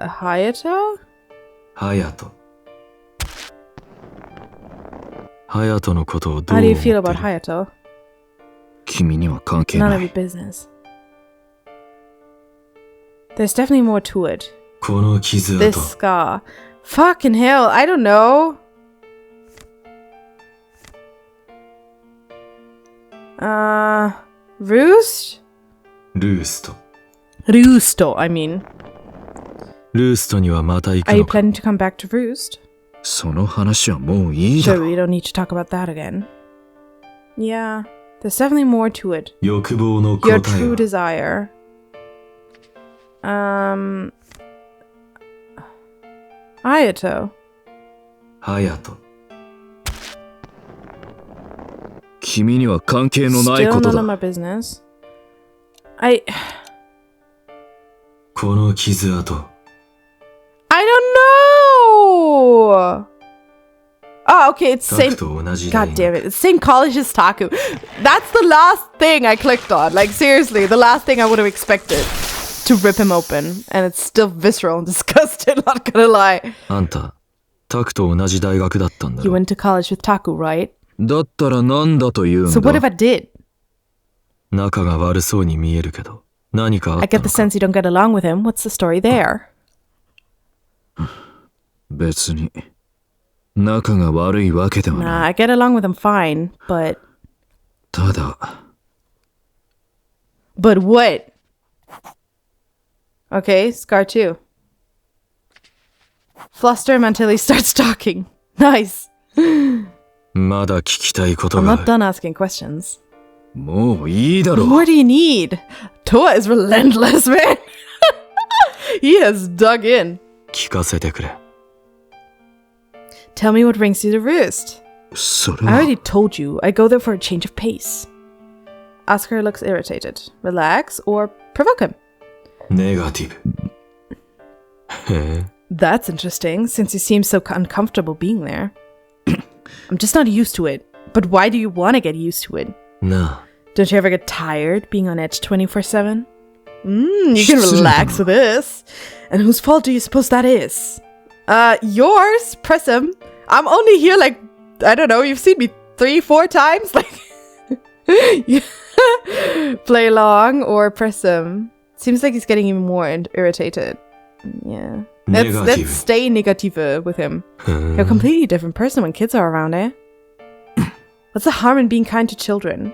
S1: Hayato?
S6: 隼人。隼人のことをどう
S1: How
S6: 思
S1: do
S6: っ
S1: you
S6: て
S1: feel
S6: る
S1: about Hayato?
S4: 君には関係
S1: None
S4: な
S1: of
S4: い
S1: your。business. There's definitely more to it.
S6: この傷
S1: This
S6: 跡。
S1: scar. Fucking hell, I don't know. Roost?
S6: ルースト。
S1: Roosto, I mean.
S6: ルーストにはまた行
S1: Are
S6: く
S1: you
S6: のか。
S1: planning to come back to Roost?
S4: その話はもういいだ
S1: Sure,
S4: ろ
S1: we don't need to talk about that again. Yeah, there's definitely more to it.
S6: 欲望の
S1: Your
S6: 答え
S1: true
S6: は
S1: desire. Ayato.
S6: 隼人。
S4: 君には関係のない
S1: Still
S4: こと
S1: none of
S4: だ。
S1: my business. I
S6: この傷跡。
S1: don't know. Oh, okay, it's
S6: タ
S1: same.
S6: クと同じ大
S1: God
S6: 学
S1: damn it, it's same college as Taku. That's the last thing I clicked on. Like seriously, the last thing I would have expected to rip him open, and it's still visceral and disgusting. Not gonna lie.
S6: あんた、タクと同じ大学だったんだ
S1: You
S6: ろ。
S1: went to college with Taku, right?
S4: だったら何だと言うん
S1: So what if
S4: だ
S1: I did?
S6: 仲が悪そうに見えるけど、何かあ
S1: I
S6: った
S1: get
S6: の
S1: the
S6: か。
S1: sense you don't get along with him. What's the story there?
S4: 別に仲が悪いわけでは
S1: Nah,
S4: ない。
S1: I get along with him fine, but
S4: ただ
S1: what? Okay, Scar 2. Fluster him until he starts talking. Nice.
S6: まだ聞きたいこと
S1: I'm
S6: があ
S1: not
S6: る。
S1: done asking questions.
S4: もういいだ
S1: What
S4: ろ
S1: more do you need? Toa is relentless, man. He has dug in.
S6: 聞かせてくれ。
S1: Tell me what brings you to Roost.
S4: それ
S1: I
S4: は
S1: already told you. I go there for a change of pace. Oscar looks irritated. Relax or provoke him.
S6: ネガティブ。へえ。
S1: That's interesting, since you seem so uncomfortable being there. I'm just not used to it. But why do you want to get used to it?
S6: なあ、
S1: Don't you ever get tired being on edge 24/7? You can relax with this. And whose fault do you suppose that is? Yours, Prism. I'm only here like, I don't know, you've seen me 3-4 times? Like, play along or Prism. Seems like he's getting even more irritated. Yeah. Let's
S6: Negative.
S1: stay negative with him.
S6: へ
S1: You're a
S6: え。
S1: completely different person when kids are around, eh? What's the harm in being kind to children?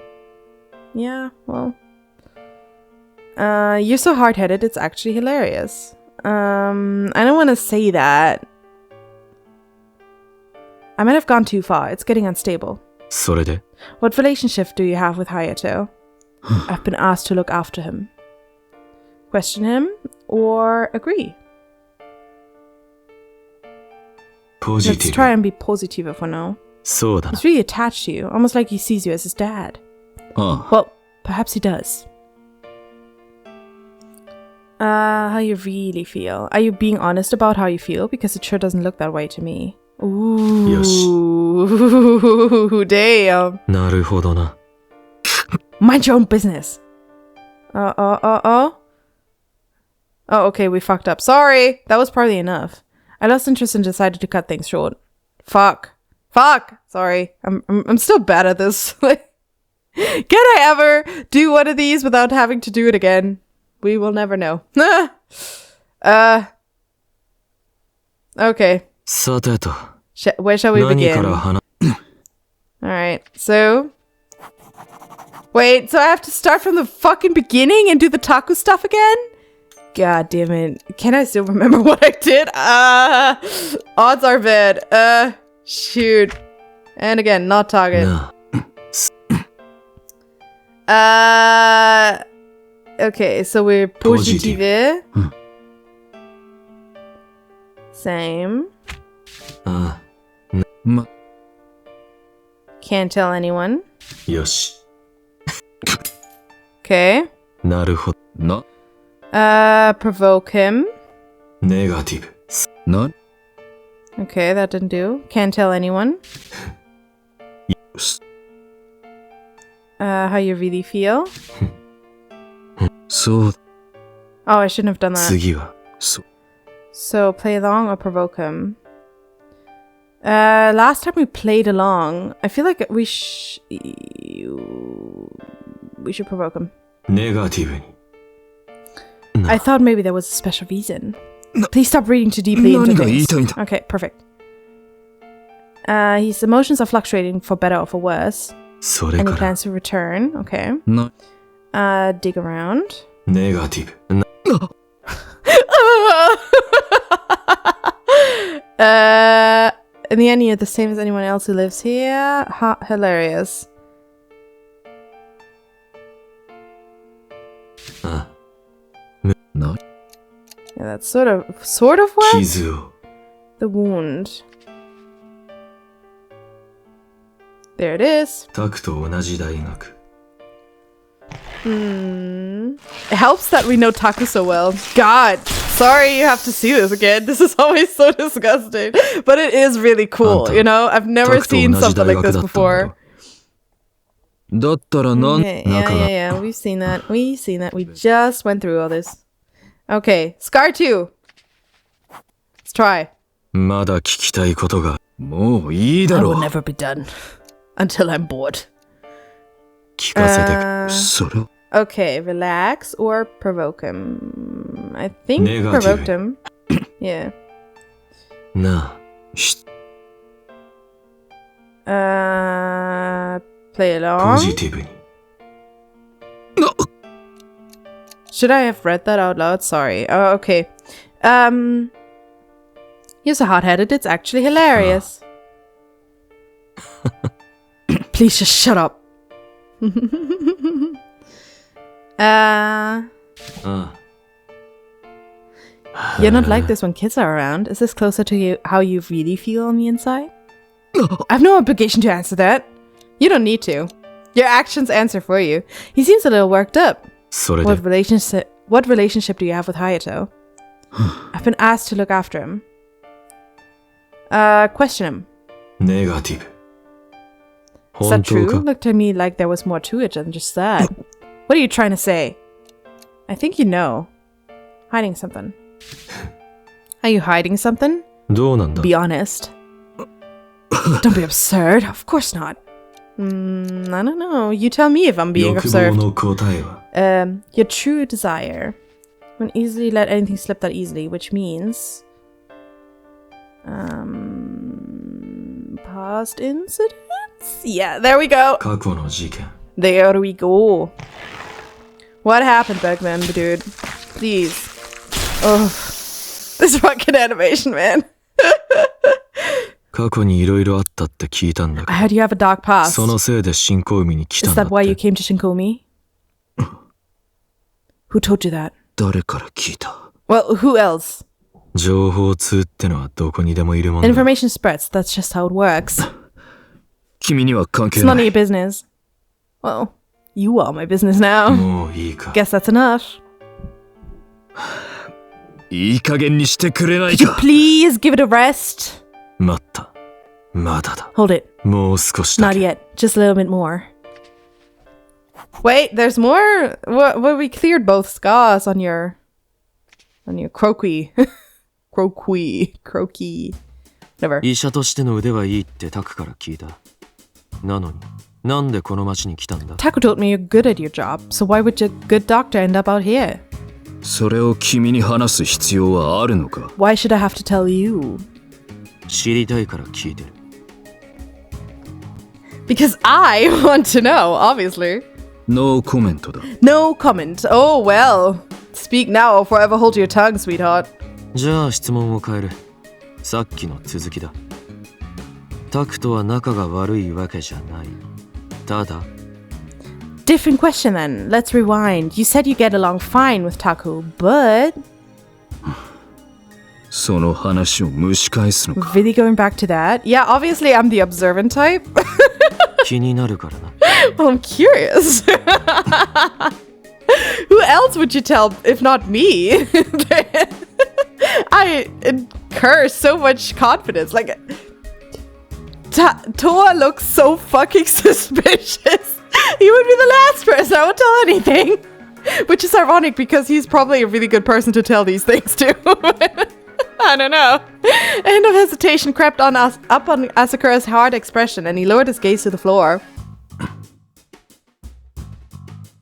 S1: Yeah, well. You're so hard-headed, it's actually hilarious. I don't want to say that. I might have gone too far. It's getting unstable.
S6: それで
S1: What relationship do you have with Hayato? I've been asked to look after him. Question him or agree?
S6: ポジ
S1: Let's
S6: ティ
S1: try
S6: ブ
S1: and be positive for now.
S6: そうだな
S1: He's really attached to you, almost like he sees you as his dad.
S4: ああ
S1: Well, perhaps he does. How you really feel? Are you being honest about how you feel? Because it sure doesn't look that way to me. Ooh, damn.
S6: なるほどな
S1: Mind your own business. Oh, okay, we fucked up. Sorry, that was probably enough. I lost interest and decided to cut things short. Fuck. Sorry, I'm still bad at this. Can I ever do one of these without having to do it again? We will never know. Okay.
S6: さてと
S1: Where shall we
S6: 何から
S1: begin?
S6: 話
S1: Alright, so... Wait, so I have to start from the fucking beginning and do the taco stuff again? God damn it. Can I still remember what I did? Odds are bad. Shoot. And again, not target.
S6: な
S1: Okay, so we're positive. Same.
S6: あ
S4: ま
S1: Can't tell anyone.
S6: あよし
S1: Okay.
S6: なるほど
S4: な
S1: Provoke him.
S6: ネガティブ
S4: な
S1: Okay, that didn't do. Can't tell anyone. How you really feel.
S4: そう
S1: Oh, I shouldn't have done that.
S6: 次は
S4: そう
S1: So play along or provoke him. Last time we played along, I feel like we should provoke him.
S6: ネガティブに
S1: I thought maybe there was a special reason. Please stop reading too deeply into
S4: 何が言い
S1: things.
S4: たいんだ
S1: Okay, perfect. His emotions are fluctuating for better or for worse.
S6: それ
S1: And
S6: か
S1: he
S6: ら
S1: plans to return. Okay.
S4: な
S1: Dig around.
S6: ネガティブな
S1: In the end, you're the same as anyone else who lives here. Hilarious.
S6: あ
S4: な
S1: Yeah, that's sort of what?
S6: 傷を
S1: The wound. There it is.
S6: タクと同じ大学
S1: It helps that we know Taku so well. God, sorry you have to see this again. This is always so disgusting. But it is really cool, you know? I've never seen something like this before.
S4: だったらなん
S1: Yeah,
S4: 仲が
S1: yeah. We've seen that. We've seen that. We just went through all this. Okay, Scar 2. Let's try.
S6: まだ聞きたいことが
S4: もういいだ
S1: I
S4: ろ
S1: will
S4: う
S1: never be done until I'm bored.
S6: 聞かせて
S4: それを
S1: Okay, relax or provoke him. I think
S6: Negative.
S1: provoked him. Yeah.
S6: なあ
S4: し
S1: Play
S6: ポ
S1: along.
S6: ジティブに
S1: Should I have read that out loud? Sorry. Oh, okay. You're so hot-headed, it's actually hilarious. Please just shut up.
S6: あ
S1: You're not like this when kids are around. Is this closer to you how you really feel on the inside? I have no obligation to answer that. You don't need to. Your actions answer for you. He seems a little worked up.
S6: それ
S1: What
S6: で
S1: relationship do you have with Hayato? I've been asked to look after him. Question him.
S6: ネガティブ
S1: Is
S6: 本
S1: that
S6: 当
S1: true?
S6: か
S1: Looked to me like there was more to it than just that. What are you trying to say? I think you know. Hiding something. Are you hiding something?
S6: どうなんだ
S1: Be honest. Don't be absurd. Of course not. I don't know. You tell me if I'm being
S6: 欲望
S1: absurd.
S6: の答えは
S1: Your true desire. Wouldn't easily let anything slip that easily, which means... Past incidents? Yeah, there we go.
S6: 過去の事件
S1: There we go. What happened, Bergman, dude? Please. Oh, this fucking animation, man.
S6: 過去にいろいろあったって聞いたんだ
S1: I
S6: け
S1: heard you have a dark
S6: ど、
S1: past.
S6: そのせいで新興海に来た
S1: Is
S6: んだっ
S1: that why you
S6: て。
S1: came to Shinkomi? Who told you that?
S4: 誰から聞いた？
S1: Well, who else?
S6: 情報通ってのはどこにでもいるもんだ。
S1: Information spreads. That's just how it works.
S4: 君には関
S1: It's
S4: 係な
S1: none of
S4: い。
S1: your business. Well, you are my business now.
S6: もういいか。
S1: Guess that's enough.
S4: いい加減にしてくれない
S1: Could you
S4: か。
S1: please give it a rest?
S6: 待った。まだだ。
S1: Hold it.
S6: もう少しだ
S1: Not
S6: け。
S1: yet. Just a little bit more. Wait, there's more? Well, we cleared both scars on your croaky. Croaky. Whatever.
S6: 医者としての腕はいいってタクから聞いた。なのに、なんでこの町に来たんだ？
S1: Taku told me you're good at your job, so why would your good doctor end up out here?
S4: それを君に話す必要はあるのか？
S1: Why should I have to tell you?
S6: 知りたいから聞いてる。
S1: Because I want to know, obviously.
S4: ノーコメントだ。
S1: No comment. Oh, well. Speak now or forever hold your tongue, sweetheart.
S6: じゃあ質問を変える。さっきの続きだ。タクとは仲が悪いわけじゃない。ただ、
S1: Different question then. Let's rewind. You said you get along fine with Taku, but...
S4: その話を蒸し返すのか？
S1: Really going back to that? Yeah, obviously I'm the observant type.
S6: 気になるからな。
S1: Well, I'm curious. Who else would you tell if not me? I incur so much confidence. Like, Toa looks so fucking suspicious. He would be the last person I would tell anything. Which is ironic because he's probably a really good person to tell these things to. I don't know. A hint of hesitation crept up on Asakura's hard expression, and he lowered his gaze to the floor.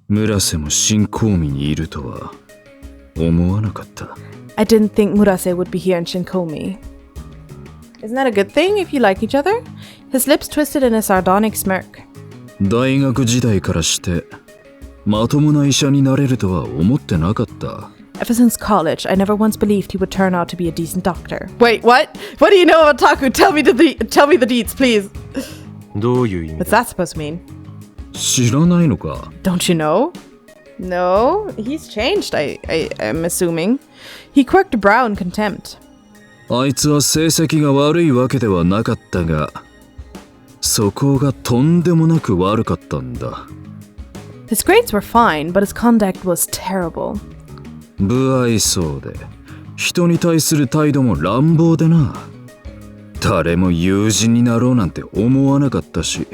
S4: 村瀬も新興味にいるとは思わなかった。
S1: I didn't think Murase would be here in Shinkomi. Isn't that a good thing if you like each other? His lips twisted in a sardonic smirk.
S4: 大学時代からしてまともな医者になれるとは思ってなかった。
S1: Ever since college, I never once believed he would turn out to be a decent doctor. Wait, what? What do you know about Taku? Tell me the deeds, please.
S6: どういう意味
S1: What's
S6: だ？
S1: that supposed to mean?
S4: 知らないのか？
S1: Don't you know? No, he's changed, I'm assuming. He quirked a brow in contempt.
S4: あいつは成績が悪いわけではなかったが、そこがとんでもなく悪かったんだ。
S1: His grades were fine, but his conduct was terrible.
S4: 不愛想で、人に対する態度も乱暴でな。誰も友人になろうなんて思わなかったし、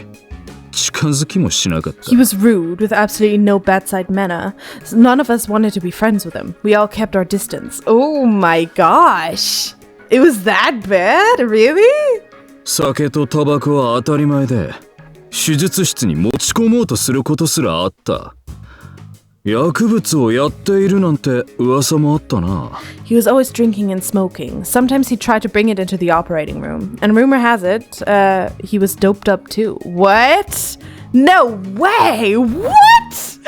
S4: 近づきもしなかった。
S1: He was rude with absolutely no bedside manner. None of us wanted to be friends with him. We all kept our distance. Oh my gosh. It was that bad? Really?
S4: 酒とタバコは当たり前で、手術室に持ち込もうとすることすらあった。薬物をやっているなんて噂もあったな。
S1: He was always drinking and smoking. Sometimes he tried to bring it into the operating room. And rumor has it, he was doped up too. What? No way! What?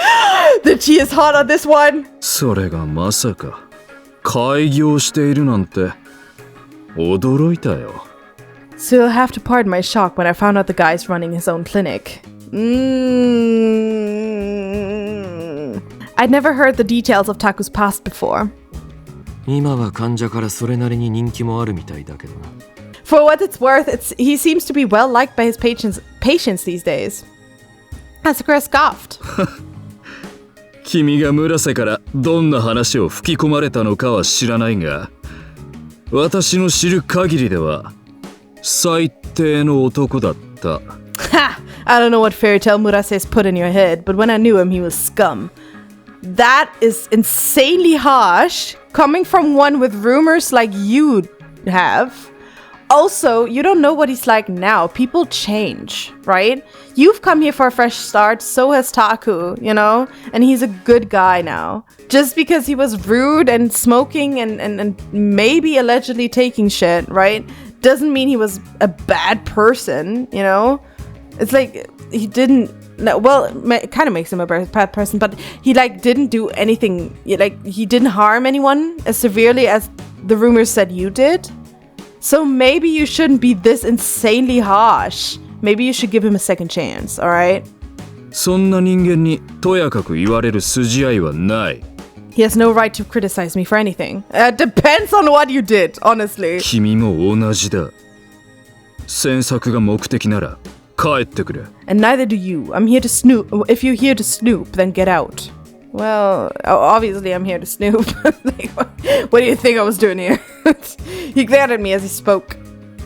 S1: That she is hot on this one?
S4: それがまさか開業しているなんて驚いたよ。
S1: So you'll have to pardon my shock when I found out the guy's running his own clinic. I'd never heard the details of Taku's past before.
S6: 今は患者からそれなりに人気もあるみたいだけどな。
S1: For what it's worth, he seems to be well liked by his patients these days. Asakura scoffed.
S4: 君が村瀬からどんな話を吹き込まれたのかは知らないが、私の知る限りでは最低の男だった。
S1: Ha! I don't know what fairy tale Murase's put in your head, but when I knew him, he was scum. That is insanely harsh, coming from one with rumors like you have. Also, you don't know what he's like now. People change, right? You've come here for a fresh start, so has Taku, you know? And he's a good guy now. Just because he was rude and smoking and maybe allegedly taking shit, right? Doesn't mean he was a bad person, you know? It's like, he didn't... No, well, it kind of makes him a bad person, but he, like, didn't do anything... Like, he didn't harm anyone as severely as the rumors said you did. So maybe you shouldn't be this insanely harsh. Maybe you should give him a second chance, alright?
S4: そんな人間にとやかく言われる筋合いはない。
S1: He has no right to criticize me for anything. Depends on what you did, honestly.
S4: 君も同じだ。詮索が目的なら帰ってくれ。
S1: And neither do you. I'm here to snoop. If you're here to snoop, then get out. Well, obviously I'm here to snoop. Like, what do you think I was doing here? He glared at me as he spoke.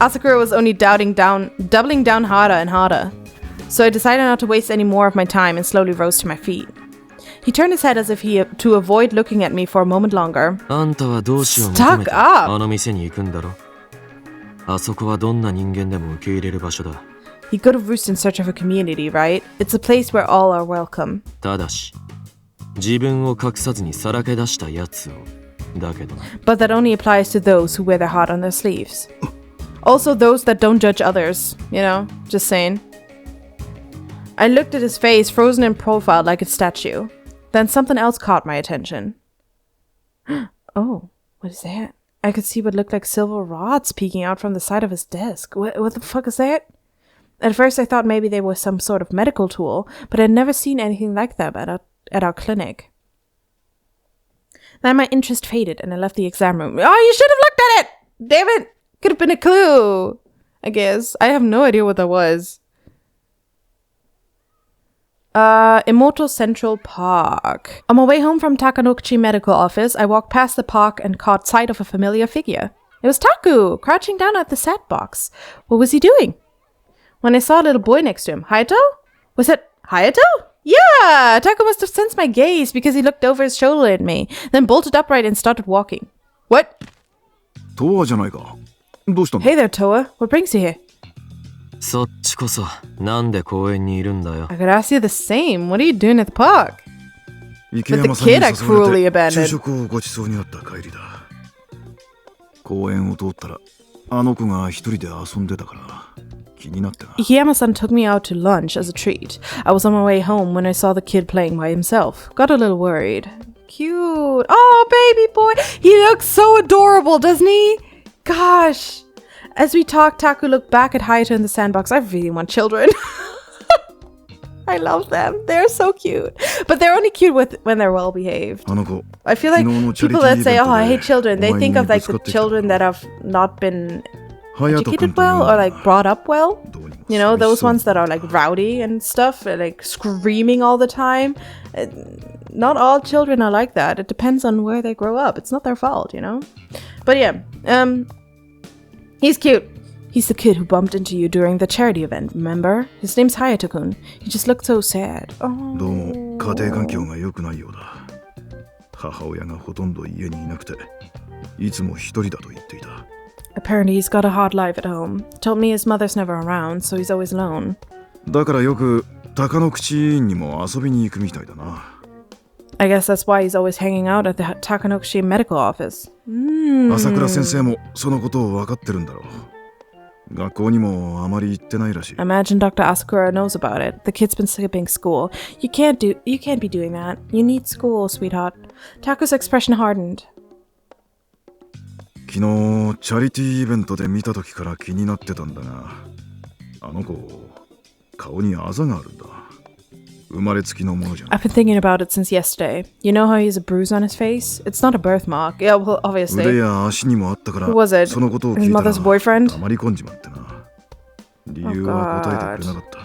S1: Asakura was only doubling down harder and harder. So I decided not to waste any more of my time and slowly rose to my feet. He turned his head as if to avoid looking at me for a moment longer.
S6: あんたはどうしよう求めて
S1: Stuck up!
S6: あの店に行くんだろ。あそこはどんな人間でも受け入れる場所だ。
S1: You go to Roost in search of a community, right? It's a place where all are welcome.
S6: ただし、自分を隠さずにさらけ出したやつを。だけど。
S1: But that only applies to those who wear their heart on their sleeves. Also those that don't judge others, you know? Just saying. I looked at his face, frozen in profile like a statue. Then something else caught my attention. Oh, what is that? I could see what looked like silver rods peeking out from the side of his desk. What the fuck is that? At first I thought maybe they were some sort of medical tool, but I'd never seen anything like that at our clinic. Then my interest faded and I left the exam room. Oh, you should have looked at it! Damn it! Could have been a clue, I guess. I have no idea what that was. Immortal Central Park. On my way home from Takanokuchi Medical Office, I walked past the park and caught sight of a familiar figure. It was Taku, crouching down at the sandbox. What was he doing? When I saw a little boy next to him. Hayato? Was it Hayato? Yeah! Taku must have sensed my gaze because he looked over his shoulder at me, then bolted upright and started walking. What?
S7: トアじゃないか。どうしたんだ?
S1: Hey there, Toa. What brings you here?
S6: そっちこそ、なんで公園にいるんだよ。
S1: I could ask you the same. What are you doing at the park?
S7: 池山さんに
S1: But the kid I
S7: 誘わ
S1: cruelly
S7: れて
S1: abandoned.
S7: 昼食をごちそうになった帰りだ。公園を通ったら、あの子が一人で遊んでたから気になってな。
S1: Ikeyama-san took me out to lunch as a treat. I was on my way home when I saw the kid playing by himself. Got a little worried. Cute. Oh, baby boy. He looks so adorable, doesn't he? Gosh. As we talked, Taku looked back at Hayato in the sandbox. I really want children. I love them. They're so cute. But they're only cute when they're well behaved.
S7: あの子、
S1: I feel like people that say, oh, I hate children, they think of like the children that have not been
S7: 隼人君
S1: educated
S7: というの
S1: well
S7: は
S1: or like brought up well.
S7: どうにも
S1: You know,
S7: 寂
S1: those
S7: しそう
S1: ones that are like rowdy and stuff, like screaming all the time. Not all children are like that. It depends on where they grow up. It's not their fault, you know? But yeah, he's cute. He's the kid who bumped into you during the charity event, remember? His name's Hayato-kun. He just looked so sad.
S7: どう
S1: Oh.
S7: も家庭環境が良くないようだ。母親がほとんど家にいなくて、いつも一人だと言っていた。
S1: Apparently he's got a hard life at home. Told me his mother's never around, so he's always alone.
S7: だからよく高野口院にも遊びに行くみたいだな。
S1: I guess that's why he's always hanging out at the Takanokuchi medical office.
S7: 朝倉先生もそのことを分かってるんだろう。学校にもあまり行ってないらしい。
S1: I imagine Dr. Asakura knows about it. The kid's been skipping school. You can't be doing that. You need school, sweetheart. Taku's expression hardened.
S7: 昨日チャリティーイベントで見た時から気になってたんだが、あの子顔にあざがあるんだ。生まれつきのものじゃない。
S1: I've been thinking about it since yesterday. You know how he has a bruise on his face? It's not a birthmark. Yeah, well,
S7: 腕
S1: obviously.
S7: や足にもあったから、
S1: Who was it?
S7: そのことを聞
S1: His
S7: いたら
S1: mother's boyfriend?
S7: 黙り込んじまってな。理由は答えてくれなかった。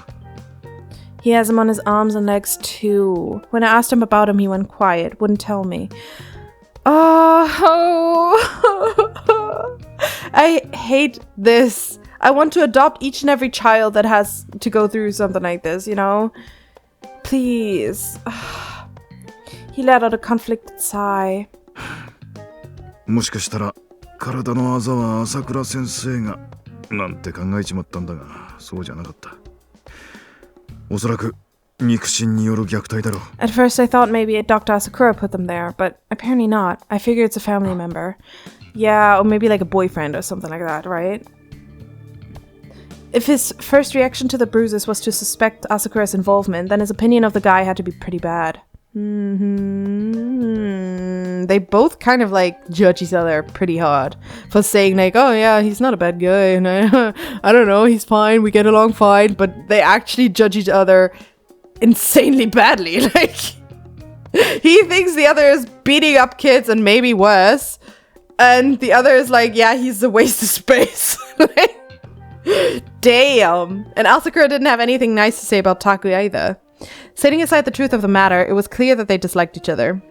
S1: He has him on his arms and legs too. When I asked him about him, he went quiet, wouldn't tell me. Oh, I hate this. I want to adopt each and every child that has to go through something like this, you know? Please. He let out a conflicted sigh.
S7: もしかしたら体のあざは朝倉先生がなんて考えちまったんだが、そうじゃなかった。おそらく肉親による虐待だろう。
S1: At first I thought maybe Dr. Asakura put them there, but apparently not. I figure it's a family member. Yeah, or maybe like a boyfriend or something like that, right? If his first reaction to the bruises was to suspect Asakura's involvement, then his opinion of the guy had to be pretty bad. time, they both kind of like judge each other pretty hard for saying like, oh yeah, he's not a bad guy, and I don't know, he's fine, we get along fine, but they actually judge each other insanely badly. Like, he thinks the other is beating up kids and maybe worse, and the other is like, yeah, he's a waste of space. Damn. And Asakura didn't have anything nice to say about Taku either. Setting aside the truth of the matter, it was clear that they disliked each other.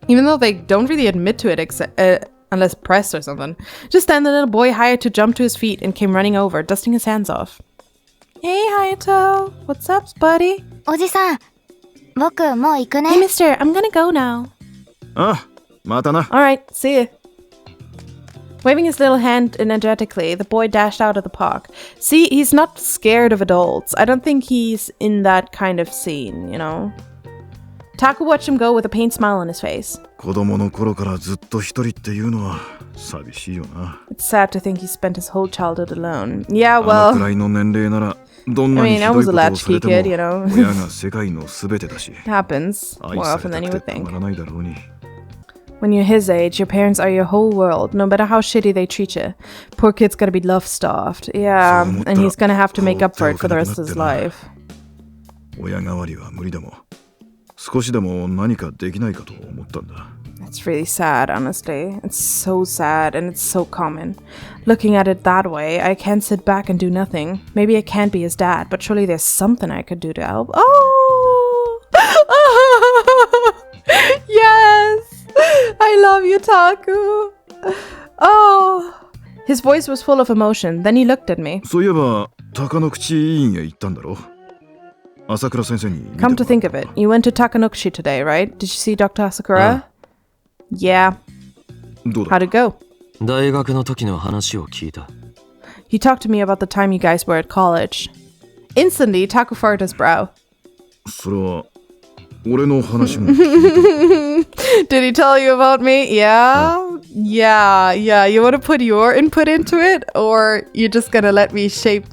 S1: Even though they don't really admit to it unless pressed or something. Just then the little boy Hayato jumped to his feet and came running over, dusting his hands off. Hey Hayato, what's up, buddy?
S8: おじさん、僕もう行くね。
S2: Hey, mister, I'm gonna go now.
S7: あ、またな。
S1: Alright, see ya. Waving his little hand energetically, the boy dashed out of the park. See, he's not scared of adults. I don't think he's in that kind of scene, you know? Taku watched him go with a pained smile on his face.
S7: 子供の頃からずっと一人っていうのは寂しいよな。
S1: It's sad to think he spent his whole childhood alone. Yeah,
S7: あのく
S1: well,
S7: らいの年齢ならどんな
S1: I
S7: に
S1: mean,
S7: ひ
S1: I
S7: どい
S1: was
S7: こ
S1: a
S7: とをされ
S1: latchkey
S7: て
S1: kid,
S7: も
S1: you know?
S7: 親が世界の全てだし
S1: It happens
S7: 愛
S1: more
S7: さ
S1: often
S7: れ
S1: than
S7: た
S1: you
S7: くて
S1: would
S7: たま
S1: think.
S7: らないだろうに。
S1: When you're his age, your parents are your whole world, no matter how shitty they treat you. Poor kid's gonna be love-starved. Yeah, and he's gonna have to make up for it for the rest of his life.
S7: 親代わりは無理でも少しでも何かできないかと思ったんだ。
S1: It's really sad, honestly. It's so sad, and it's so common. Looking at it that way, I can't sit back and do nothing. Maybe I can't be his dad, but surely there's something I could do to help. Oh! Yes! I love you, Taku! Oh! His voice was full of emotion. Then he looked at me.
S7: そういえば鷹の口医院へ行ったんだろ。朝倉先生に見てもら
S1: Come
S7: った
S1: to think of it, you went to Takanokushi today, right? Did you see Dr. Asakura? Yeah.
S7: どうだ
S1: How'd it go?
S6: 大学の時の話を聞いた。
S1: He talked to me about the time you guys were at college. Instantly, Taku furrowed his brow.
S7: それは俺の話も聞いた
S1: Did he tell you about me? Yeah? Yeah. You want to put your input into it? Or you're just gonna let me shape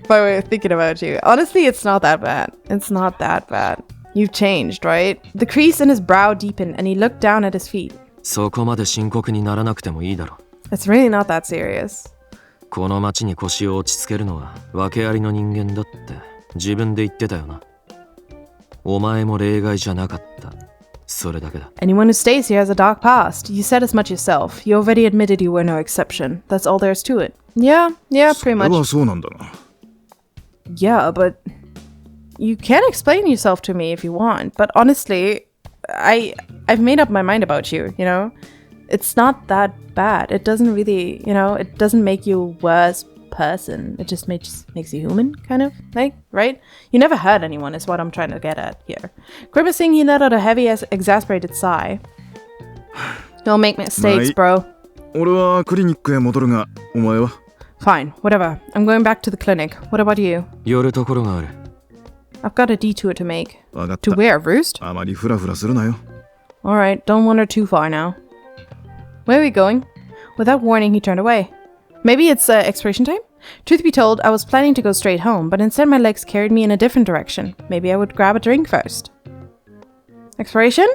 S1: my way of thinking about you? Honestly, it's not that bad. It's not that bad. You've changed, right? The crease in his brow deepened and he looked down at his feet.
S6: そこまで深刻にならなくてもいいだろ。
S1: It's really not that serious.
S6: この町に腰を落ち着けるのは訳ありの人間だって自分で言ってたよな。お前も例外じゃなかった。それだけだ。
S1: Anyone who stays here has a dark past. You said as much yourself. You already admitted you were no exception. That's all there is to it. Yeah, pretty
S7: それ
S1: much.
S7: はそうなんだな。
S1: Yeah, but you can explain yourself to me if you want. But honestly, I've made up my mind about you, you know? It's not that bad. It doesn't really, you know, it doesn't make you a worse person. It just makes you human, kind of, like, right? You never hurt anyone is what I'm trying to get at here. Grimacing, he let out a heavy, exasperated sigh. You'll make mistakes, bro.
S7: 俺はクリニックへ戻るが、お前は
S1: Fine, whatever. I'm going back to the clinic. What about you?
S6: 寄るところがある。
S1: I've got a detour to make.
S7: わかった。
S1: To where, Roost?
S7: あまりフラフラするなよ。
S1: Alright, don't wander too far now. Where are we going? Without warning, he turned away. Maybe it's expiration time? Truth be told, I was planning to go straight home, but instead my legs carried me in a different direction. Maybe I would grab a drink first. Exploration?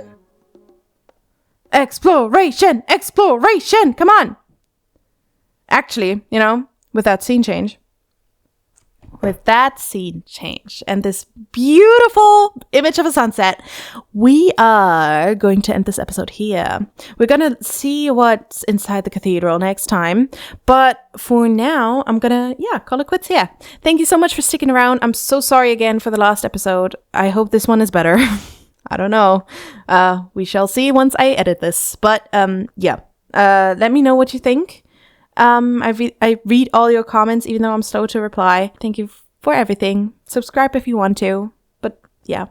S1: Exploration! Exploration! Come on! Actually, you know, with that scene change and this beautiful image of a sunset, we are going to end this episode here. We're gonna see what's inside the cathedral next time, but for now, I'm gonna, call it quits here. Thank you so much for sticking around. I'm so sorry again for the last episode. I hope this one is better. I don't know. We shall see once I edit this, but let me know what you think. I read all your comments, even though I'm slow to reply. Thank you for everything. Subscribe if you want to. But yeah,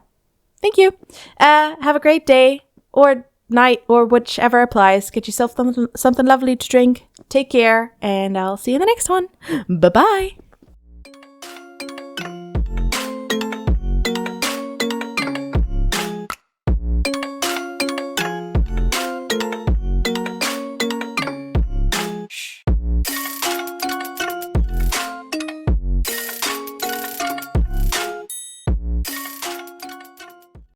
S1: thank you. Have a great day or night or whichever applies. Get yourself something lovely to drink. Take care, and I'll see you in the next one. Bye-bye.